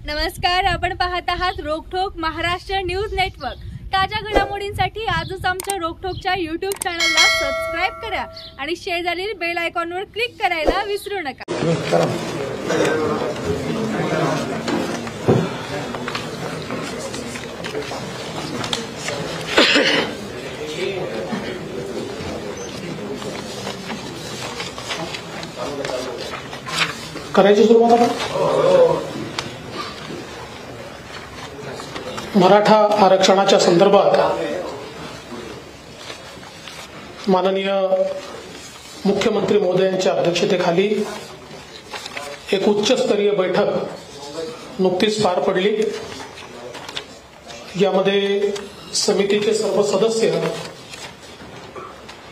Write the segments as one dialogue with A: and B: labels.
A: नमस्कार, आपण पाहत आहात रोकठोक महाराष्ट्र न्यूज नेटवर्क। ताज्या घडामोडींसाठी आजच आमच्या रोकठोकच्या YouTube चॅनलला सबस्क्राइब करा आणि शेजारील बेल आयकॉनवर क्लिक करायला विसरू नका।
B: करायची सुरुवात आपण मराठा आरक्षणाच्या संदर्भात माननीय मुख्यमंत्री महोदयांच्या अध्यक्षतेखाली एक उच्चस्तरीय बैठक नुकतीच पार पडली। यामध्ये समितीचे सर्व सदस्य,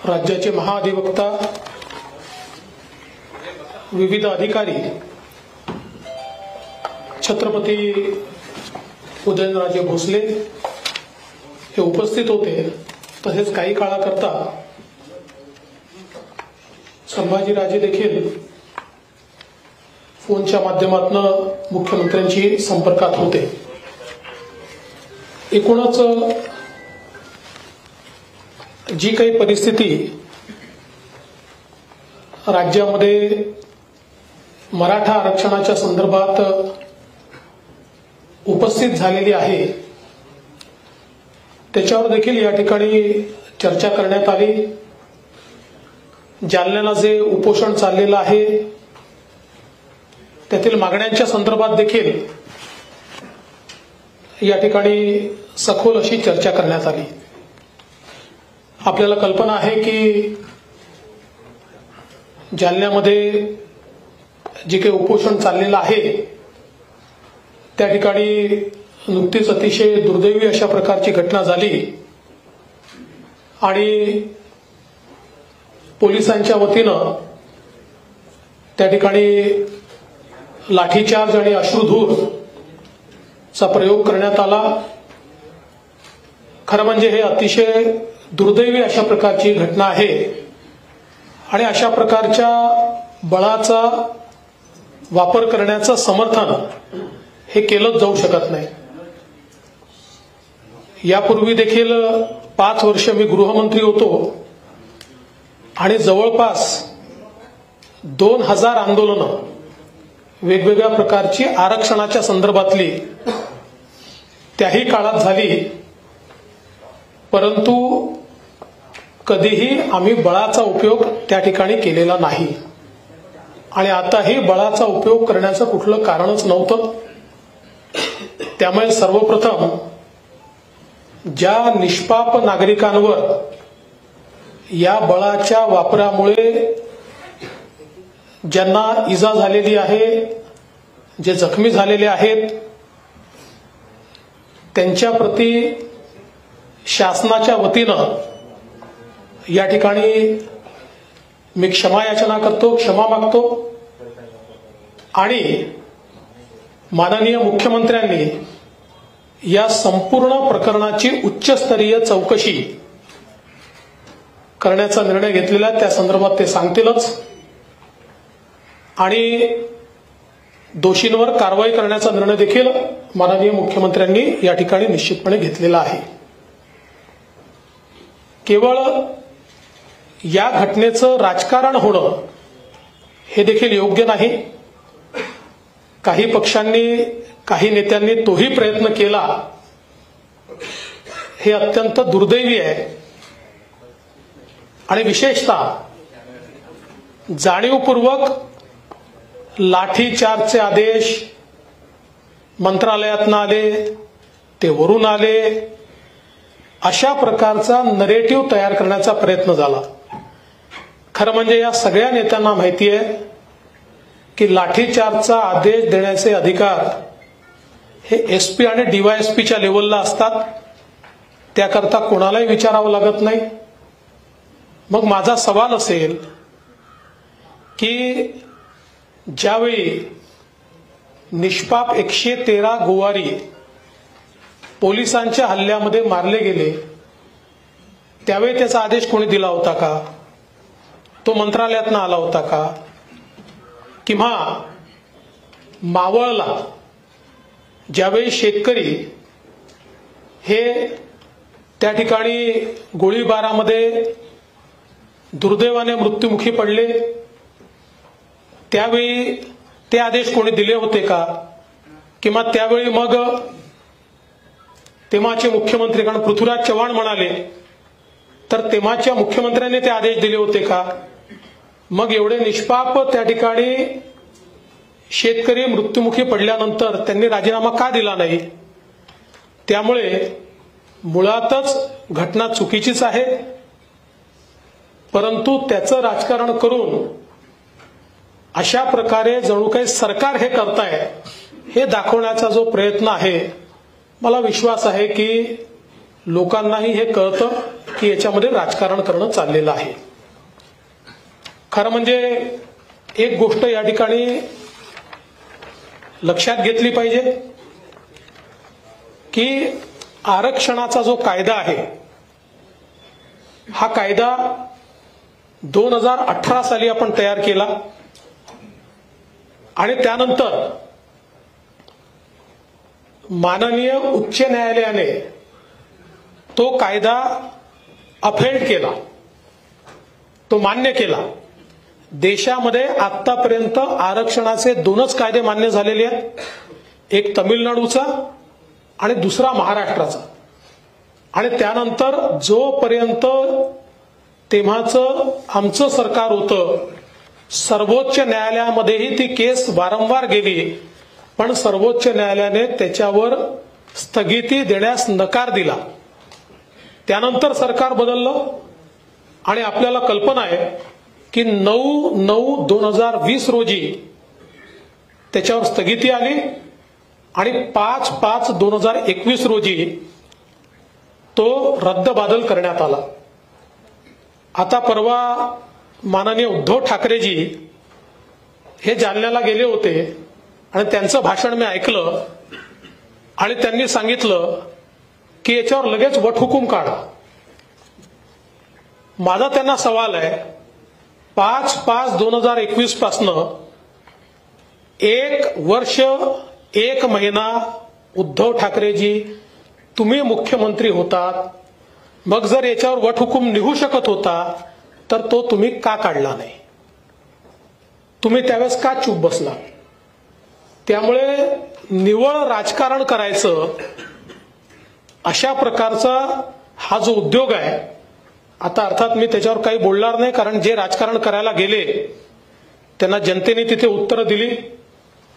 B: राज्याचे महाधिवक्ता, विविध अधिकारी, छत्रपती उदयनराजे भोसले हे उपस्थित होते। तसेच काही काळाकरता संभाजीराजे देखील फोनच्या माध्यमातून मुख्यमंत्र्यांशी संपर्कात होते। एकूणच जी काही परिस्थिती राज्यामध्ये मराठा आरक्षणाच्या संदर्भात उपस्थित झालेली आहे, त्याच्यावर देखील या ठिकाणी चर्चा करण्यात आली। जालन्याला जे उपोषण चाललेलं आहे त्यातील मागण्यांच्या संदर्भात देखील या ठिकाणी सखोल अशी चर्चा करण्यात आली। आपल्याला कल्पना आहे की जालन्यामध्ये जे काही उपोषण चाललेलं आहे त्या ठिकाणी नुकतीच अतिशय दुर्दैवी अशा प्रकारची घटना झाली आणि पोलिसांच्या वतीनं त्या ठिकाणी लाठीचार्ज आणि अश्रुधूरचा प्रयोग करण्यात आला। खरं म्हणजे हे अतिशय दुर्दैवी अशा प्रकारची घटना आहे आणि अशा प्रकारच्या बळाचा वापर करण्याचं समर्थन हे केलंच जाऊ शकत नाही। यापूर्वी देखील 5 वर्ष मी गृहमंत्री होतो आणि जवळपास 2000 आंदोलनं वेगवेगळ्या प्रकारची आरक्षणाच्या संदर्भातली त्याही काळात झाली, परंतु कधीही आम्ही बळाचा उपयोग त्या ठिकाणी केलेला नाही आणि आताही बळाचा उपयोग करण्याचं कुठलं कारणच नव्हतं। त्यामुळे सर्वप्रथम ज्या निष्पाप नागरिकांवर या बळाच्या वापरामुळे ज्यांना इजा झालेली आहे, जे जखमी झालेले आहेत, त्यांच्या प्रती शासनाच्या वतीनं या ठिकाणी मी क्षमा याचना करतो, क्षमा मागतो आणि माननीय मुख्यमंत्र्यांनी या संपूर्ण प्रकरणाची उच्चस्तरीय चौकशी करण्याचा निर्णय घेतलेला, त्या संदर्भात ते सांगतीलच आणि दोषींवर कारवाई करण्याचा निर्णय देखील माननीय मुख्यमंत्र्यांनी या ठिकाणी निश्चितपणे घेतलेला आहे। केवळ या घटनेचं राजकारण होणं हे देखील योग्य नाही। काही पक्षांनी, काही नेत्यांनी तोही प्रयत्न केला, हे अत्यंत दुर्दैवी आहे आणि विशेषतः जाणीवपूर्वक लाठीचार्जचे आदेश मंत्रालयातून आले, ते वरून आले, अशा प्रकारचा नरेटिव्ह तयार करण्याचा प्रयत्न झाला। खरं म्हणजे या सगळ्या नेत्यांना माहिती आहे की लाठीचार्जचा आदेश देण्याचे अधिकार हे एसपी आणि डीवायएसपीच्या लेवलला असतात, त्याकरता कोणालाही विचारावं लागत नाही। मग माझा सवाल असेल की ज्यावेळी निष्पाप 113 गोवारी पोलिसांच्या हल्ल्यामध्ये मारले गेले त्यावेळी त्याचा आदेश कोणी दिला होता का? तो मंत्रालयातून आला होता का? किंवा मावळला ज्यावेळी शेतकरी हे त्या ठिकाणी गोळीबारामध्ये दुर्दैवाने मृत्युमुखी पडले, त्यावेळी ते आदेश कोणी दिले होते का? किंवा त्यावेळी मग तेव्हाचे मुख्यमंत्री, कारण पृथ्वीराज चव्हाण म्हणाले, तर तेव्हाच्या मुख्यमंत्र्यांनी ते आदेश दिले होते का? मग एवढे निष्पाप त्या ठिकाणी शेतकरी मृत्युमुखी पडल्यानंतर त्यांनी राजीनामा का दिला नाही? त्यामुळे मुळातच घटना चुकीचीच आहे, परंतु त्याचं राजकारण करून अशा प्रकारे जणू काही सरकार हे करताय हे दाखवण्याचा जो प्रयत्न आहे, मला विश्वास आहे की लोकांनाही हे कळतं की याच्यामध्ये राजकारण करणं चाललेलं आहे. खरं म्हणजे एक गोष्ट या ठिकाणी लक्षात घेतली पाहिजे की आरक्षणाचा जो कायदा आहे, हा कायदा 2018 साली आपण तयार केला आणि त्यानंतर माननीय उच्च न्यायालयाने तो कायदा अफेल्ड केला, तो मान्य केला. देशामध्ये आतापर्यंत आरक्षणाचे 2च कायदे मान्य झालेले आहेत, एक तमिळनाडूचा आणि दुसरा महाराष्ट्राचा. आणि त्यानंतर जोपर्यंत तेव्हाचं आमचं सरकार होतं, सर्वोच्च न्यायालयामध्येही ती केस वारंवार गेली, पण सर्वोच्च न्यायालयाने त्याच्यावर स्थगिती देण्यास नकार दिला. त्यानंतर सरकार बदललं आणि आपल्याला कल्पना आहे की 9/9/2020 रोजी त्याच्यावर स्थगिती आली आणि 5/5/2021 रोजी तो रद्दबादल करण्यात आला. आता परवा माननीय उद्धव ठाकरेजी हे जालन्याला गेले होते आणि त्यांचं भाषण मी ऐकलं आणि त्यांनी सांगितलं की याच्यावर लगेच वटहुकूम काढा. माझा त्यांना सवाल आहे, 5/5/2021 पासनं 1 वर्ष 1 महिना उद्धव ठाकरेजी तुम्ही मुख्यमंत्री होतात, मग जर याच्यावर वटहुकूम निघू शकत होता तर तो तुम्ही का काढला नाही? तुम्ही त्यावेळेस का चूप बसला? त्यामुळे निव्वळ राजकारण करायचं अशा प्रकारचा हा जो उद्योग आहे, आता अर्थात मी त्याच्यावर काही बोलणार नाही, कारण जे राजकारण करायला गेले त्यांना जनतेने तिथे उत्तरं दिली.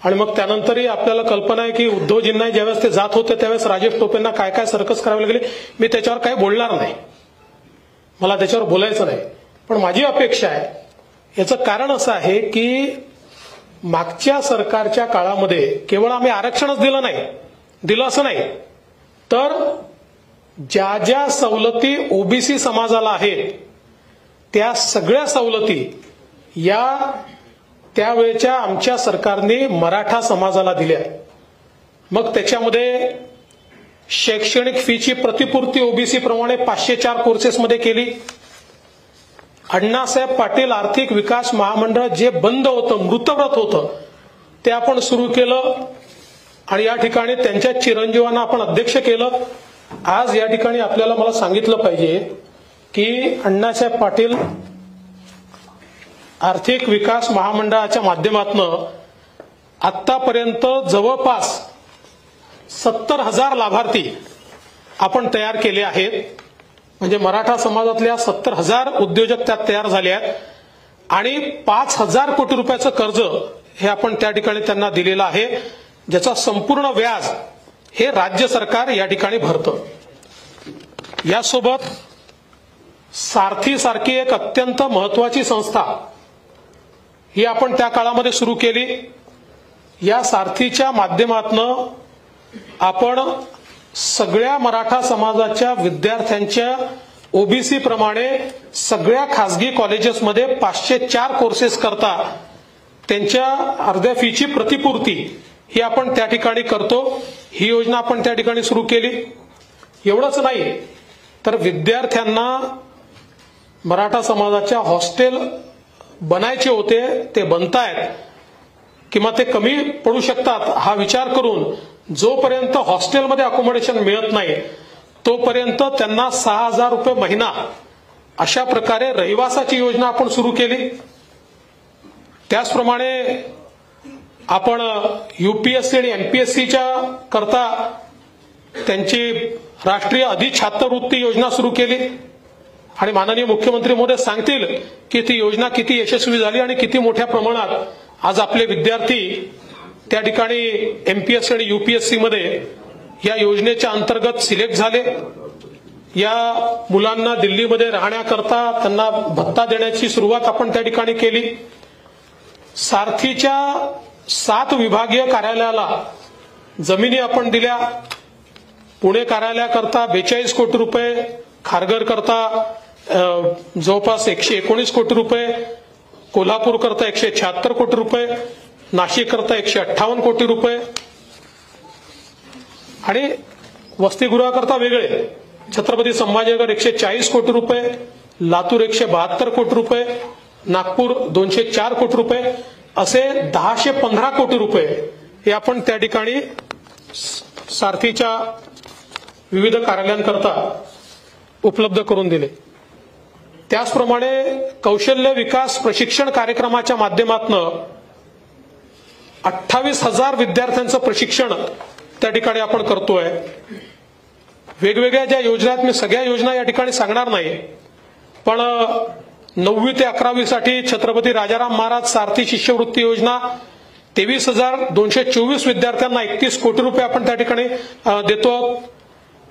B: आणि मग त्यानंतरही आपल्याला कल्पना आहे की उद्धवजींना ज्यावेळेस ते जात होते त्यावेळेस राजेश टोपेंना काय काय सर्कस करावे लागले. मी त्याच्यावर काही बोलणार नाही, मला त्याच्यावर बोलायचं नाही. पण माझी अपेक्षा आहे, याचं कारण असं आहे की मागच्या सरकारच्या काळामध्ये केवळ आम्ही आरक्षणच दिलं असं नाही, तर ज्या ज्या सवलती ओबीसी समाजाला आहेत त्या सगळ्या सवलती या त्यावेळेच्या आमच्या सरकारने मराठा समाजाला दिल्या. मग त्याच्यामध्ये शैक्षणिक फीची प्रतिपूर्ती ओबीसी प्रमाणे 504 कोर्सेसमध्ये केली. अण्णासाहेब पाटील आर्थिक विकास महामंडळ जे बंद होतं, मृतव्रत होतं, ते आपण सुरू केलं आणि या ठिकाणी त्यांच्या चिरंजीवांना आपण अध्यक्ष केलं. आज या ठिकाणी आपल्याला मला सांगितलं पाहिजे की अण्णासाहेब पाटील आर्थिक विकास महामंडळाच्या माध्यमातून आतापर्यंत जवळपास 70,000 लाभार्थी आपण तयार केले आहेत. म्हणजे मराठा समाजातल्या 70,000 उद्योजक त्यात तयार झाले आहेत आणि 5,000 कोटी रुपयाचं कर्ज हे आपण त्या ठिकाणी त्यांना दिलेलं आहे, ज्याचा संपूर्ण व्याज हे राज्य सरकार या ठिकाणी भरतं. यासोबत सारथी सारखी एक अत्यंत महत्वाची संस्था ही आपण त्या काळामध्ये सुरू केली. या सारथीच्या माध्यमातून आपण सगळ्या मराठा समाजाच्या विद्यार्थ्यांच्या ओबीसी प्रमाणे सगळ्या खासगी कॉलेजेसमध्ये 504 कोर्सेस करता त्यांच्या अर्ध्या फीची प्रतिपूर्ती ही आपण त्या ठिकाणी करतो. ही योजना आपण त्या ठिकाणी सुरू केली. एवढंच नाही तर विद्यार्थ्यांना मराठा समाजाच्या हॉस्टेल बनायचे होते, ते बनतायत किंवा ते कमी पडू शकतात हा विचार करून जोपर्यंत हॉस्टेलमध्ये अकोमोडेशन मिळत नाही तोपर्यंत त्यांना 6,000 रुपये महिना अशा प्रकारे रहिवासाची योजना आपण सुरू केली. त्याचप्रमाणे आपण UPSC आणि MPSCच्या करता त्यांची राष्ट्रीय अधिछात्रवृत्ती योजना सुरू केली आणि माननीय मुख्यमंत्री महोदय सांगतील की ती योजना किती यशस्वी झाली आणि किती मोठ्या प्रमाणात आज आपले विद्यार्थी त्या ठिकाणी MPSC आणि UPSC मध्ये या योजनेच्या अंतर्गत सिलेक्ट झाले. या मुलांना दिल्लीमध्ये राहण्याकरता त्यांना भत्ता देण्याची सुरुवात आपण त्या ठिकाणी केली. सारथीच्या 7 विभागीय कार्यालयाला जमिनी आपण दिल्या. पुणे कार्यालयाकरता 42 कोटी रुपये, खारघर करता जवळपास 119 कोटी रुपये, कोल्हापूर करता 176 कोटी रुपये, नाशिक करता 158 कोटी रुपये आणि वसतिगृहाकरता वेगळे छत्रपती संभाजीनगर 140 कोटी रुपये, लातूर 172 कोटी रुपये, नागपूर 204 कोटी रुपये असे 1015 कोटी रुपये हे आपण त्या ठिकाणी सारथीच्या विविध कार्यालयांकरता उपलब्ध करून दिले. त्याचप्रमाणे कौशल्य विकास प्रशिक्षण कार्यक्रमाच्या माध्यमातून 28,000 विद्यार्थ्यांचं प्रशिक्षण त्या ठिकाणी आपण करतोय. वेगवेगळ्या ज्या योजना आहेत मी सगळ्या योजना या ठिकाणी सांगणार नाही, पण 9वी ते 11वी साठी छत्रपती राजाराम महाराज सारथी शिष्यवृत्ती योजना 23,224 विद्यार्थ्यांना 31 कोटी रुपये आपण त्या ठिकाणी देतो.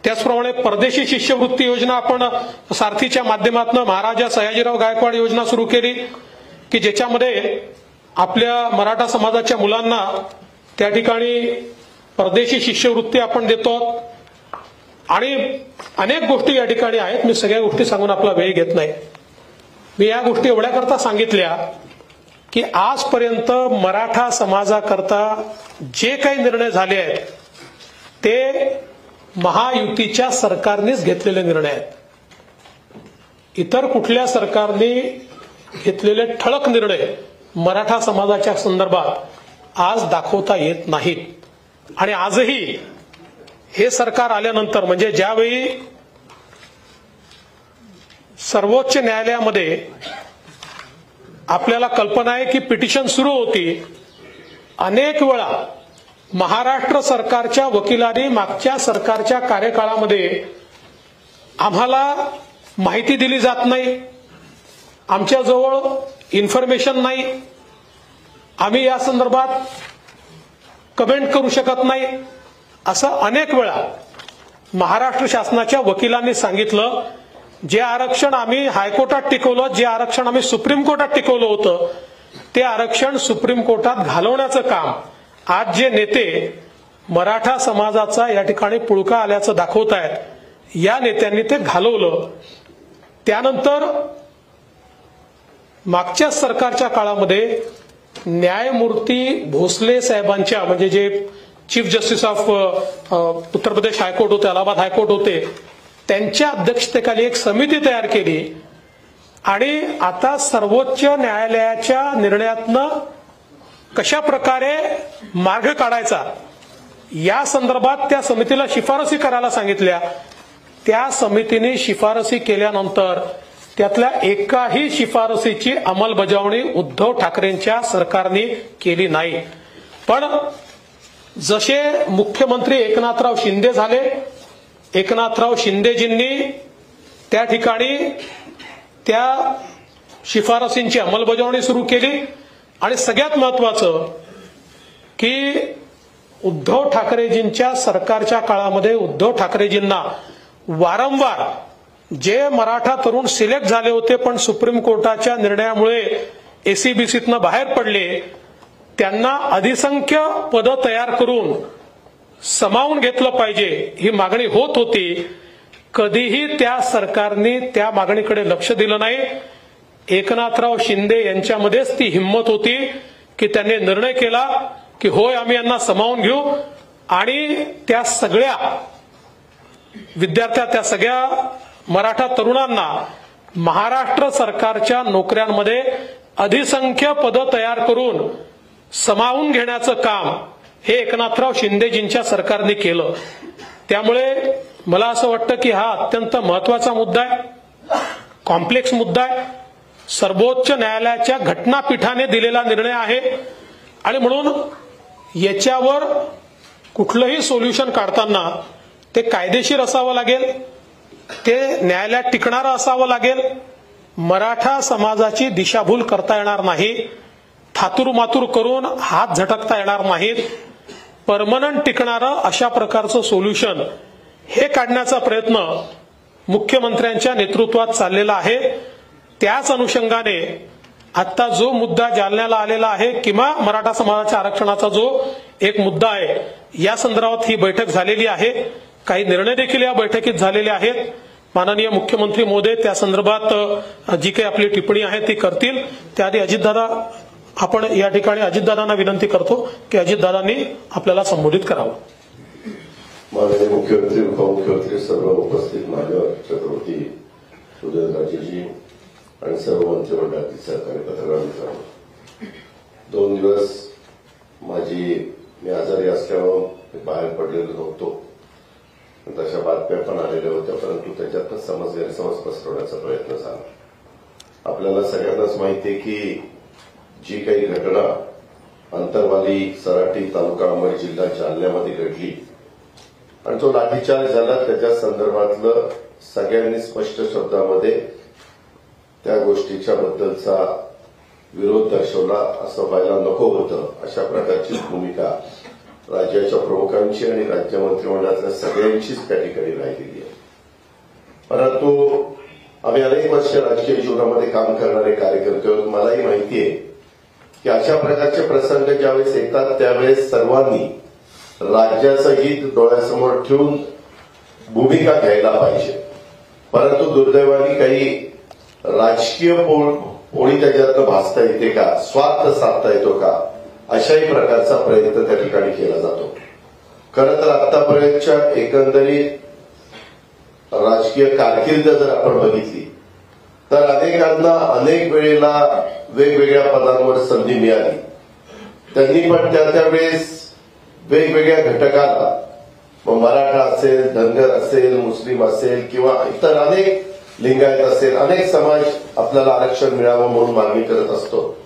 B: त्याचप्रमाणे परदेशी शिष्यवृत्ती योजना आपण सारथीच्या माध्यमातून महाराजा सयाजीराव गायकवाड योजना सुरू केली की ज्याच्यामध्ये आपल्या मराठा समाजाच्या मुलांना त्या ठिकाणी परदेशी शिष्यवृत्ती आपण देतो आणि अनेक गोष्टी या ठिकाणी आहेत. मी सगळ्या गोष्टी सांगून आपला वेळ घेत नाही. मी या गोष्टी एवढ्याकरता सांगितल्या की आजपर्यंत मराठा समाजाकरता जे काही निर्णय झाले आहेत ते महायुतीच्या सरकारनेच घेतलेले निर्णय आहेत. इतर कुठल्या सरकारने घेतलेले ठळक निर्णय मराठा समाजाच्या संदर्भात आज दाखवता येत नाहीत. आणि आजही हे सरकार आल्यानंतर म्हणजे ज्यावेळी सर्वोच्च न्यायालयामध्ये आपल्याला कल्पना आहे की पिटिशन सुरू होती, अनेक वेळा महाराष्ट्र सरकारच्या वकिलांनी मागच्या सरकारच्या कार्यकाळामध्ये आम्हाला माहिती दिली जात नाही, आमच्याजवळ इन्फॉर्मेशन नाही, आम्ही या संदर्भात कमेंट करू शकत नाही, असं अनेक वेळा महाराष्ट्र शासनाच्या वकिलांनी सांगितलं. जे आरक्षण आम्ही हायकोर्टात टिकवलं, जे आरक्षण आम्ही सुप्रीम कोर्टात टिकवलं होतं ते आरक्षण सुप्रीम कोर्टात घालवण्याचं काम आज जे नेते मराठा समाजाचा या ठिकाणी पुळका आल्याचं दाखवत आहेत, या नेत्यांनी ते घालवलं. त्यानंतर मागच्या सरकारच्या काळामध्ये न्यायमूर्ती भोसले साहेबांच्या म्हणजे जे chief justice of Uttar Pradesh high court होते, अलाहाबाद हायकोर्ट होते, त्यांच्या अध्यक्षतेखाली एक समिती तयार केली आणि आता सर्वोच्च न्यायालयाच्या निर्णयातनं कशा प्रकारे मार्ग काढायचा या संदर्भात त्या समितीला शिफारसी करायला सांगितल्या. त्या समितीने शिफारसी केल्यानंतर त्यातल्या एकाही शिफारसीची अंमलबजावणी उद्धव ठाकरेंच्या सरकारने केली नाही. पण जसे मुख्यमंत्री एकनाथराव शिंदे झाले, एकनाथराव शिंदेजींनी त्या ठिकाणी त्या शिफारसींची अंमलबजावणी सुरू केली आणि सगळ्यात महत्वाचं की उद्धव ठाकरेजींच्या सरकारच्या काळामध्ये उद्धव ठाकरेजींना वारंवार जे मराठा तरुण सिलेक्ट झाले होते पण सुप्रीम कोर्टाच्या निर्णयामुळे एसीबीसीतनं बाहेर पडले, त्यांना अधिसंख्य पदं तयार करून समावून घेतलं पाहिजे ही मागणी होत होती. कधीही त्या सरकारने त्या मागणीकडे लक्ष दिलं नाही. एकनाथराव शिंदे यांच्यामध्येच ती हिंमत होती की त्यांनी निर्णय केला की होय आम्ही यांना समावून घेऊ आणि त्या सगळ्या विद्यार्थ्या त्या सगळ्या मराठा तरुणांना महाराष्ट्र सरकारच्या नोकऱ्यांमध्ये अधिसंख्य पदं तयार करून समावून घेण्याचं काम हे एकनाथराव शिंदेजींच्या सरकारने केलं. त्यामुळे मला असं वाटतं की हा अत्यंत महत्वाचा मुद्दा आहे, कॉम्प्लेक्स मुद्दा आहे, सर्वोच्च न्यायालयाच्या घटनापीठाने दिलेला निर्णय आहे आणि म्हणून याच्यावर कुठलंही सोल्युशन काढताना ते कायदेशीर असावं लागेल, ते न्यायालयात टिकणारं असावं लागेल. मराठा समाजाची दिशाभूल करता येणार नाही, थातूरमातूर करून हात झटकता येणार नाहीत. परमनंट टिकणारं अशा प्रकारचं सोल्युशन हे काढण्याचा प्रयत्न मुख्यमंत्र्यांच्या नेतृत्वात चाललेला आहे. त्याच अनुषंगाने आता जो मुद्दा जालन्याला आलेला आहे किंवा मराठा समाजाच्या आरक्षणाचा जो एक मुद्दा आहे, या संदर्भात ही बैठक झालेली आहे. काही निर्णय देखील या बैठकीत झालेले आहेत. माननीय मुख्यमंत्री महोदय त्या संदर्भात जी काही आपली टिप्पणी आहे ती करतील. त्याआधी अजितदादा, आपण या ठिकाणी अजितदादांना विनंती करतो की अजितदादांनी आपल्याला संबोधित करावं.
C: माननीय मुख्यमंत्री, उपमुख्यमंत्री, सर्व उपस्थित मान्यवर, छत्रपती उदयनराजेजी आणि सर्व मंत्रिमंडळातील सहकारी पत्रकार मित्रांनो, 2 दिवस मी आजारी असल्यामुळे बाहेर पडलेलो नव्हतो. तशा बातम्या पण आलेल्या होत्या, परंतु त्याच्यातच गैरसमज पसरवण्याचा प्रयत्न झाला. आपल्याला सगळ्यांनाच माहिती आहे की जी काही घटना अंतरवाली सराटी तालुका अंबड जिल्हा जालन्यामध्ये घडली आणि जो लाठीचार्ज झाला, त्याच्या संदर्भातलं सगळ्यांनी स्पष्ट शब्दामध्ये त्या गोष्टीच्या बद्दलचा विरोध दर्शवला. असं व्हायला नको होतं, अशा प्रकारची भूमिका राज्याच्या प्रमुखांची आणि राज्य मंत्रिमंडळातल्या सगळ्यांचीच त्या ठिकाणी राहिलेली आहे. परंतु आम्ही अनेक वर्ष राजकीय जीवनामध्ये काम करणारे कार्यकर्ते आहोत. मलाही माहिती आहे की अशा प्रकारचे प्रसंग ज्यावेळेस येतात त्यावेळेस सर्वांनी राज्याचं हित डोळ्यासमोर ठेवून भूमिका घ्यायला पाहिजे. परंतु दुर्दैवाने काही राजकीय पोळी त्याच्यातनं भासता येते का, स्वार्थ साधता येतो का, अशाही प्रकारचा प्रयत्न त्या ठिकाणी केला जातो. खरं तर आतापर्यंतच्या एकंदरीत राजकीय कारकीर्द जर आपण बघितली तर अनेकांना अनेक वेळेला वेगवेगळ्या पदांवर संधी मिळाली. त्यांनी पण त्यावेळेस वेगवेगळ्या घटकाला, मराठा असेल, धनगर असेल, मुस्लिम असेल किंवा इतर अनेक लिंगायत असेल, अनेक समाज आपल्याला आरक्षण मिळावं म्हणून मागणी करत असतो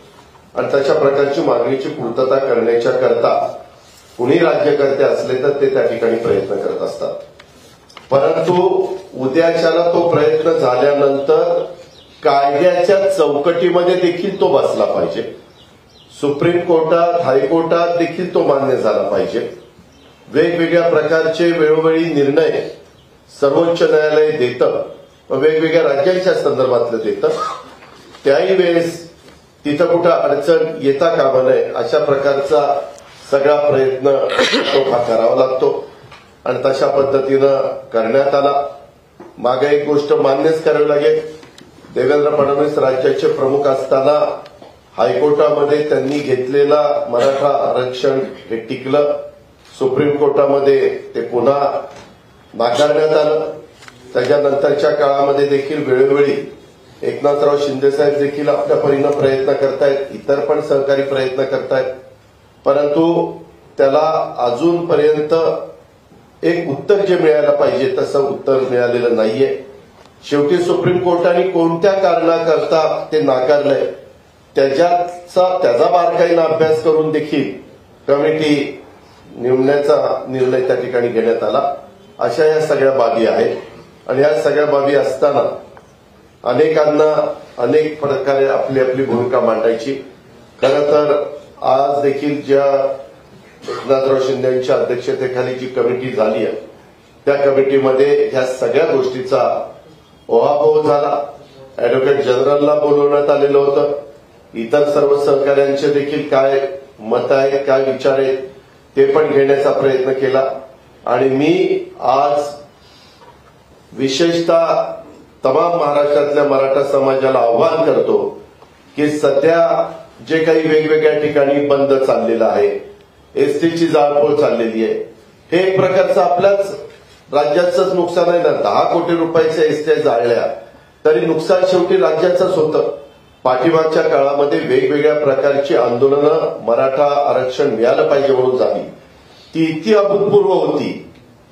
C: आणि तशा प्रकारची मागणीची पूर्तता करण्याच्या करता कुणी राज्यकर्ते असले तर ते त्या ठिकाणी प्रयत्न करत असतात. परंतु उद्याच्याला तो प्रयत्न झाल्यानंतर कायद्याच्या चौकटीमध्ये देखील तो बसला पाहिजे. सुप्रीम कोर्टात, हायकोर्टात देखील तो मान्य झाला पाहिजे. वेगवेगळ्या प्रकारचे वेळोवेळी निर्णय सर्वोच्च न्यायालय देतं, वेगवेगळ्या राज्यांच्या संदर्भातलं देतं. त्याही वेळेस तिथं कुठं अडचण येता कामा नये अशा प्रकारचा सगळा प्रयत्न तो करावा लागतो आणि तशा पद्धतीनं करण्यात आला. मागे एक गोष्ट मान्यच करावी लागेल, देवेंद्र फडणवीस राज्याचे प्रमुख असताना हायकोर्टामध्ये त्यांनी घेतलेला मराठा आरक्षण हे टिकलं. सुप्रीम कोर्टामध्ये ते पुन्हा नाकारण्यात आलं. त्याच्यानंतरच्या काळामध्ये देखील वेळोवेळी एकनाथराव शिंदेसाहेब देखील आपल्या परीनं प्रयत्न करतायत, इतर पण सहकारी प्रयत्न करतायत, परंतु त्याला अजूनपर्यंत एक उत्तर जे मिळायला पाहिजे तसं उत्तर मिळालेलं नाहीये. शेवटी सुप्रीम कोर्टाने कोणत्या कारणाकरता ते नाकारलंय त्याचा बारकाईनं अभ्यास करून देखील कमिटी नेमण्याचा निर्णय त्या ठिकाणी घेण्यात आला. अशा या सगळ्या बाबी आहेत आणि या सगळ्या बाबी असताना अनेकांना अनेक प्रकारे आपली आपली भूमिका मांडायची. खरं तर आज देखील ज्या एकनाथराव शिंदेच्या अध्यक्षतेखाली जी कमिटी झाली आहे त्या कमिटीमध्ये ह्या सगळ्या गोष्टीचा ओहापोह झाला. अॅडव्होकेट जनरलला बोलवण्यात आलेलं होतं. इतर सर्व सहकाऱ्यांचे देखील काय मत आहेत, काय विचार आहेत ते पण घेण्याचा प्रयत्न केला आणि मी आज विशेषतः तमाम महाराष्ट्रातल्या मराठा समाजाला आव्हान करतो की सध्या जे काही वेगवेगळ्या ठिकाणी बंद चाललेला आहे, एसटीची जाळपोळ चाललेली आहे, हे एक प्रकारचं आपल्याच राज्याचंच नुकसान आहे ना. 10 कोटी रुपयाच्या एसट्या जाळल्या तरी नुकसान शेवटी राज्याचंच होतं. पाठीमागच्या काळामध्ये वेगवेगळ्या प्रकारची आंदोलनं मराठा आरक्षण मिळालं पाहिजे म्हणून झाली. ती इतकी अभूतपूर्व होती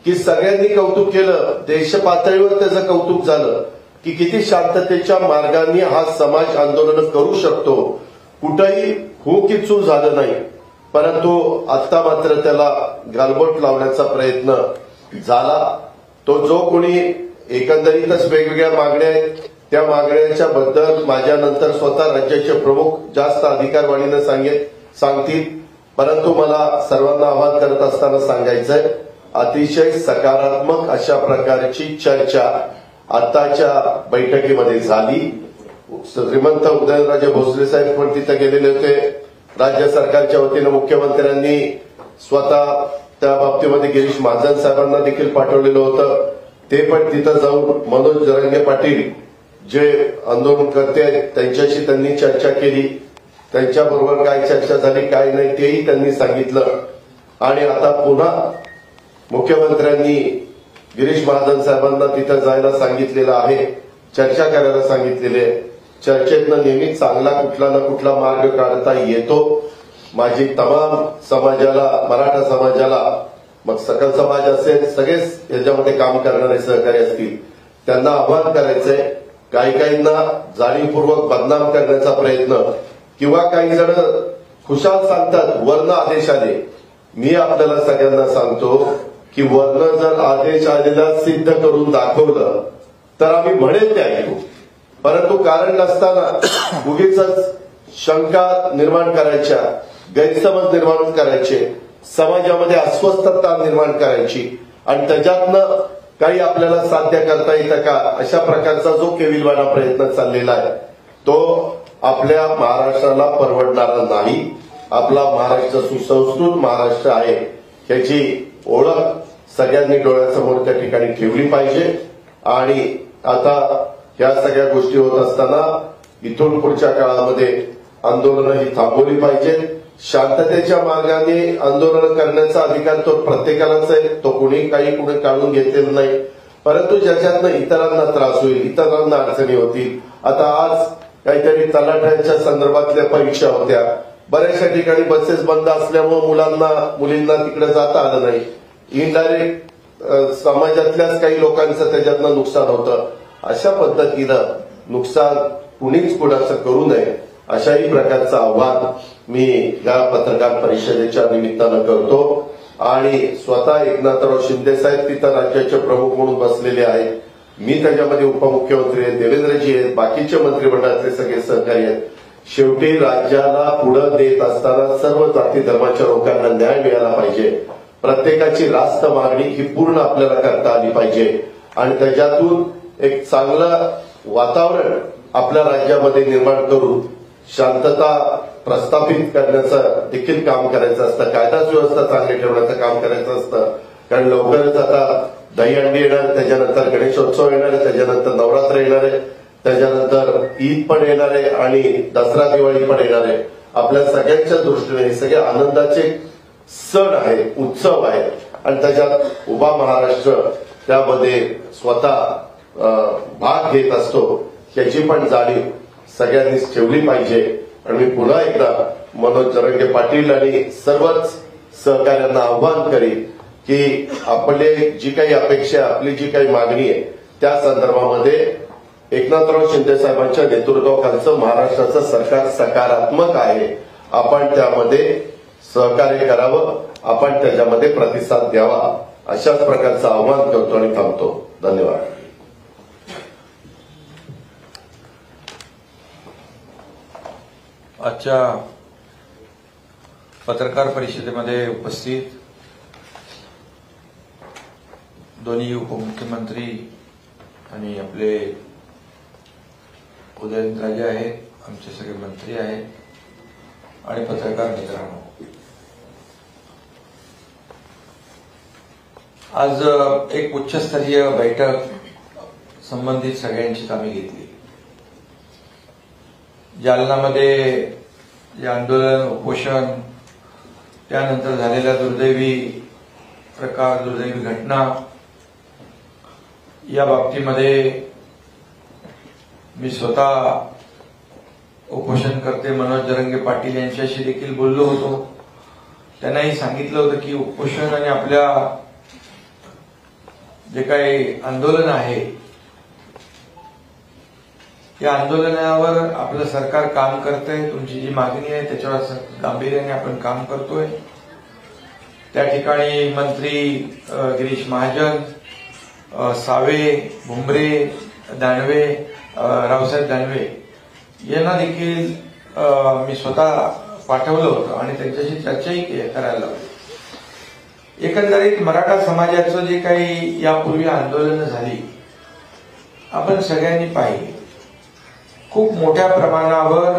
C: की सगळ्यांनी कौतुक केलं, देश पातळीवर त्याचं कौतुक झालं की किती शांततेच्या मार्गाने हा समाज आंदोलन करू शकतो, कुठंही हुकिचू झालं नाही. परंतु आता मात्र त्याला गालबोट लावण्याचा प्रयत्न झाला. तो जो कोणी एकंदरीतच वेगवेगळ्या मागण्या आहेत त्या मागण्यांच्या बद्दल माझ्यानंतर स्वतः राज्याचे प्रमुख जास्त अधिकारवाणीनं सांगतील. परंतु मला सर्वांना आवाहन करत असताना सांगायचंय, अतिशय सकारात्मक अशा प्रकारची चर्चा आताच्या बैठकीमध्ये झाली. श्रीमंत उदयनराजे भोसले साहेब पण तिथे गेलेले होते. राज्य सरकारच्या वतीनं मुख्यमंत्र्यांनी स्वतः त्या बाबतीमध्ये गिरीश महाजन साहेबांना देखील पाठवलेलं होतं. ते पण तिथं जाऊन मनोज जरांगे पाटील जे आंदोलनकर्ते आहेत त्यांच्याशी त्यांनी चर्चा केली. त्यांच्याबरोबर काय चर्चा झाली काय नाही तेही त्यांनी सांगितलं. आणि आता पुन्हा मुख्यमंत्र्यांनी गिरीश महाजन साहेबांना तिथं जायला सांगितलेलं आहे, चर्चा करायला सांगितलेली आहे. चर्चेतनं नेहमी चांगला कुठला ना कुठला मार्ग काढता येतो. माझी तमाम समाजाला, मराठा समाजाला, मग सकल समाज असेल, सगळेच याच्यामध्ये काम करणारे सहकारी असतील, त्यांना आवाहन करायचंय. काहींना जाणीवपूर्वक बदनाम करण्याचा प्रयत्न किंवा काही जण खुशाल सांगतात वर्ण आदेश आले. मी आपल्याला सगळ्यांना सांगतो की वर्ण जर आदेश आलेला सिद्ध करून दाखवलं तर आम्ही म्हणेल ते ऐकू. परंतु कारण नसताना उगीच शंका निर्माण करायच्या, गैरसमज निर्माण करायचे, समाजामध्ये अस्वस्थता निर्माण करायची आणि त्याच्यातनं काही आपल्याला साध्य करता येतं का अशा प्रकारचा जो केविलवाणा प्रयत्न चाललेला आहे तो आपल्या महाराष्ट्राला परवडणारा नाही. आपला महाराष्ट्र सुसंस्कृत महाराष्ट्र आहे याची ओळख सगळ्यांनी डोळ्यासमोर त्या ठिकाणी ठेवली पाहिजे. आणि आता या सगळ्या गोष्टी होत असताना इथून पुढच्या काळामध्ये आंदोलनं ही थांबवली पाहिजेत. शांततेच्या मार्गाने आंदोलन करण्याचा अधिकार तो प्रत्येकालाच आहे, तो कुणी काढून घेतलेला नाही. परंतु ज्याच्यातनं इतरांना त्रास होईल, इतरांना अडचणी होतील. आता आज काहीतरी तलाठ्यांच्या संदर्भातल्या परीक्षा होत्या, बऱ्याचशा ठिकाणी बसेस बंद असल्यामुळे मुलींना तिकडे जाता आलं नाही. इनडायरेक्ट समाजातल्याच काही लोकांचं त्याच्यातनं नुकसान होतं. अशा पद्धतीनं नुकसान कुणीच कुणाचं करू नये अशाही प्रकारचं आव्हान मी या पत्रकार परिषदेच्या निमित्तानं करतो. आणि स्वतः एकनाथराव शिंदे साहेब तिथं राज्याचे प्रमुख म्हणून बसलेले आहेत. मी त्याच्यामध्ये उपमुख्यमंत्री आहेत, देवेंद्रजी आहेत, बाकीचे मंत्रिमंडळातले सगळे सहकारी आहेत. शेवटी राज्याला पुढे देत असताना सर्व जाती धर्माच्या लोकांना न्याय मिळाला पाहिजे. प्रत्येकाची रास्त मागणी ही पूर्ण आपल्याला करता आली पाहिजे आणि त्याच्यातून एक चांगलं वातावरण आपल्या राज्यामध्ये निर्माण करून शांतता प्रस्थापित करण्याचं देखील काम करायचं असतं. कायदा सुव्यवस्था चांगली ठेवण्याचं काम करायचं असतं. कारण लवकरच आता दहीहंडी येणार, त्याच्यानंतर गणेशोत्सव येणार आहे, त्याच्यानंतर नवरात्र येणार आहे, त्याच्यानंतर ईद पण येणार आहे आणि दसरा दिवाळी पण येणार आहे. आपल्या सगळ्यांच्या दृष्टीने हे सगळे आनंदाचे सण आहे, उत्सव आहे आणि त्याच्यात उभा महाराष्ट्र त्यामध्ये स्वतः भाग घेत असतो याची पण जाणीव सगळ्यांनीच ठेवली पाहिजे. आणि मी पुन्हा एकदा मनोज जरांगे पाटील आणि सर्वच सहकाऱ्यांना आव्हान करीन की आपले जी काही अपेक्षा, आपली जी काही मागणी आहे त्या संदर्भामध्ये एकनाथराव शिंदे साहेबांच्या नेतृत्वाखालचं महाराष्ट्राचं सरकार सकारात्मक आहे. आपण त्यामध्ये सहकार्य करावं, आपण त्याच्यामध्ये प्रतिसाद द्यावा अशाच प्रकारचं आव्हान करतो आणि थांबतो. धन्यवाद.
D: आजच्या पत्रकार परिषदेमध्ये उपस्थित दोन्ही उपमुख्यमंत्री आणि आपले उदयनराजे आहेत, आमचे सगळे मंत्री आहेत आणि पत्रकार मित्रांनो, आज एक उच्चस्तरीय बैठक संबंधित सगळ्यांचीच आम्ही घेतली. जालनामध्ये जे आंदोलन, उपोषण, त्यानंतर झालेल्या दुर्दैवी प्रकार, दुर्दैवी घटना या बाबतीमध्ये मी स्वतः उपोषणकर्ते मनोज जरांगे पाटील यांच्याशी देखील बोललो होतो. त्यांनाही सांगितलं होतं की उपोषण आणि आपल्या जे काही आंदोलन आहे या आंदोलनावर आपलं सरकार काम करतंय. तुमची जी मागणी आहे त्याच्यावर गांभीर्याने आपण काम करतोय. त्या ठिकाणी मंत्री गिरीश महाजन, सावे, भुमरे, दानवे, रावसाहेब दानवे यांना देखील मी स्वतः पाठवलं होतं आणि त्यांच्याशी चर्चाही करायला लावली. एकंदरीत मराठा समाजाचं जे काही यापूर्वी आंदोलनं झाली आपण सगळ्यांनी पाहिली. खूप मोठ्या प्रमाणावर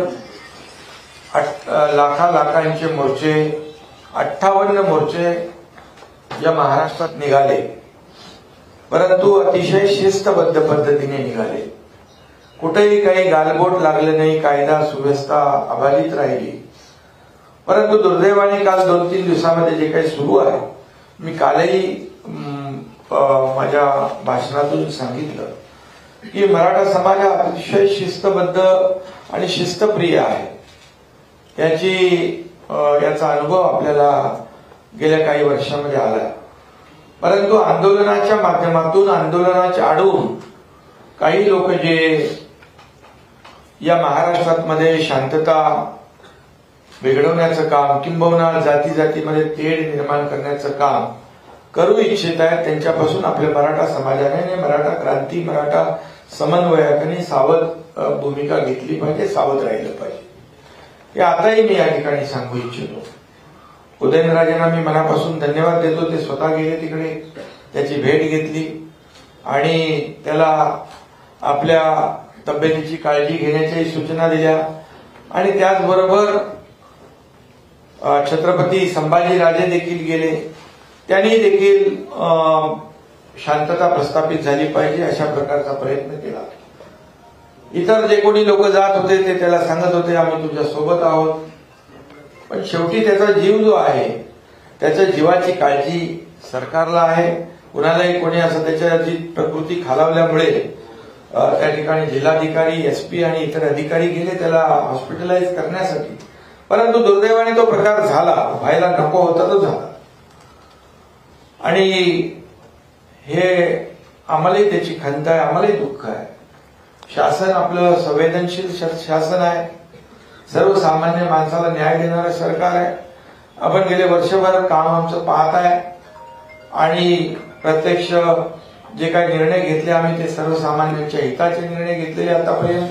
D: लाखांचे मोर्चे, 58 मोर्चे या महाराष्ट्रात निघाले, परंतु अतिशय शिस्तबद्ध पद्धतीने निघाले. कुठेही काही गालबोट लागले नाही, कायदा सुव्यवस्था अबाधित राहिली. परंतु दुर्दैवाने काल 2-3 दिवसामध्ये जे काही सुरू आहे, मी कालही माझ्या भाषणातून सांगितलं की मराठा समाज हा अतिशय शिस्तबद्ध आणि शिस्तप्रिय आहे. याचा अनुभव आपल्याला गेल्या काही वर्षांमध्ये आला. परंतु आंदोलनाच्या माध्यमातून, आंदोलनाच्या आडून काही लोक जे या महाराष्ट्रामध्ये शांतता बिघडवण्याचं काम, किंबहुना जातीमध्ये तेढ निर्माण करण्याचं काम करू इच्छित आहेत, त्यांच्यापासून आपल्या मराठा समाजाने, मराठा क्रांती, मराठा समन्वयकांनी सावध भूमिका घेतली पाहिजे, सावध राहिलं पाहिजे. हे आताही मी या ठिकाणी सांगू इच्छितो. उदयनराजेंना मी मनापासून धन्यवाद देतो. ते स्वतः गेले तिकडे, त्याची भेट घेतली आणि त्याला आपल्या तब्येतीची काळजी घेण्याच्याही सूचना दिल्या. आणि त्याचबरोबर छत्रपती संभाजीराजे देखील गेले, त्यांनी देखील शांतता प्रस्थापित झाली पाहिजे अशा प्रकारचा प्रयत्न केला. इतर जे कोणी लोक जात होते ते त्याला सांगत होते आम्ही तुझ्या सोबत आहोत, पण शेवटी त्याचा जीव जो आहे त्याच्या जीवाची काळजी सरकारला आहे. कुणालाही कोणी असं त्याची प्रकृती खालावल्यामुळे त्या ठिकाणी जिल्हाधिकारी, एसपी आणि इतर अधिकारी गेले त्याला हॉस्पिटलाइज करण्यासाठी. परंतु दुर्दैवाने तो प्रकार झाला, व्हायला नको होता तो झाला. आणि हे आम्हालाही त्याची खंत आहे, आम्हालाही दुःख आहे. शासन आपलं संवेदनशील शासन आहे, सर्वसामान्य माणसाला न्याय देणारं सरकार आहे. आपण गेले वर्षभर काम आमचं पाहत आहे आणि प्रत्यक्ष जे काही निर्णय घेतले आम्ही ते सर्वसामान्यांच्या हिताचे निर्णय घेतलेले आतापर्यंत.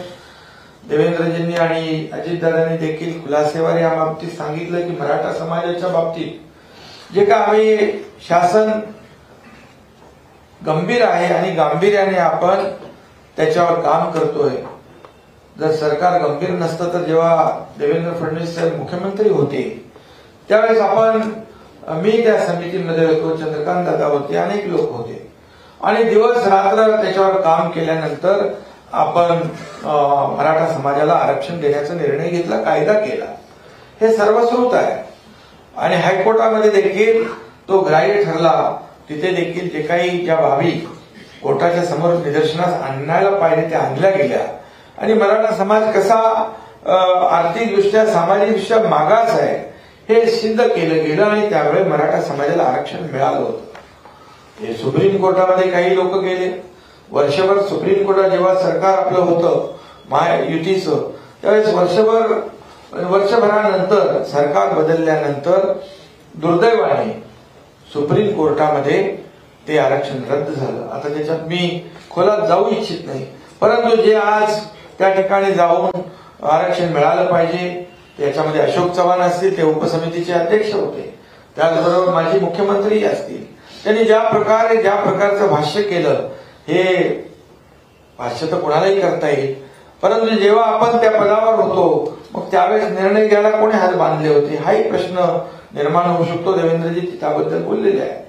D: देवेंद्रजींनी आणि अजितदादांनी देखील खुलासेवर या बाबतीत सांगितलं की मराठा समाजाच्या बाबतीत जे काय आम्ही शासन गंभीर आहे आणि गांभीर्याने आपण त्याच्यावर काम करतोय. जर सरकार गंभीर नसतं तर जेव्हा देवेंद्र फडणवीस साहेब मुख्यमंत्री होते त्यावेळेस मी त्या समितीमध्ये होतो, चंद्रकांत दादा होते, अनेक लोक होते आणि दिवस रात्र त्याच्यावर काम केल्यानंतर आपण मराठा समाजाला आरक्षण देण्याचा निर्णय घेतला, कायदा केला. हे सर्वश्रुत आहे आणि हायकोर्टामध्ये देखील तो ग्राह्य ठरला. तिथे देखील जे काही ज्या बाबी कोर्टाच्या समोर निदर्शनास आणायला पाहिजे त्या आणल्या गेल्या आणि मराठा समाज कसा आर्थिकदृष्ट्या, सामाजिकदृष्ट्या मागास आहे हे सिद्ध केलं गेलं आणि त्यावेळी मराठा समाजाला आरक्षण मिळालं होतं. हे सुप्रीम कोर्टामध्ये काही लोक गेले. वर्षभर सुप्रीम कोर्टात जेव्हा सरकार आपलं होतं महायुतीचं त्यावेळेस वर्षभरानंतर सरकार बदलल्यानंतर दुर्दैवाने सुप्रीम कोर्टामध्ये ते आरक्षण रद्द झालं. आता त्याच्यात मी खोलात जाऊ इच्छित नाही, परंतु जे आज त्या ठिकाणी जाऊन आरक्षण मिळालं पाहिजे त्याच्यामध्ये अशोक चव्हाण असतील, ते उपसमितीचे अध्यक्ष होते, त्याचबरोबर माजी मुख्यमंत्री असतील. त्यांनी ज्या प्रकारचं भाष्य केलं हे भाष्य तर कोणालाही करता येईल, परंतु जेव्हा आपण त्या पदावर होतो मग त्यावेळेस निर्णय घ्यायला कोणी हात बांधले होते हाही प्रश्न निर्माण होऊ शकतो. देवेंद्रजी त्याबद्दल बोललेले आहे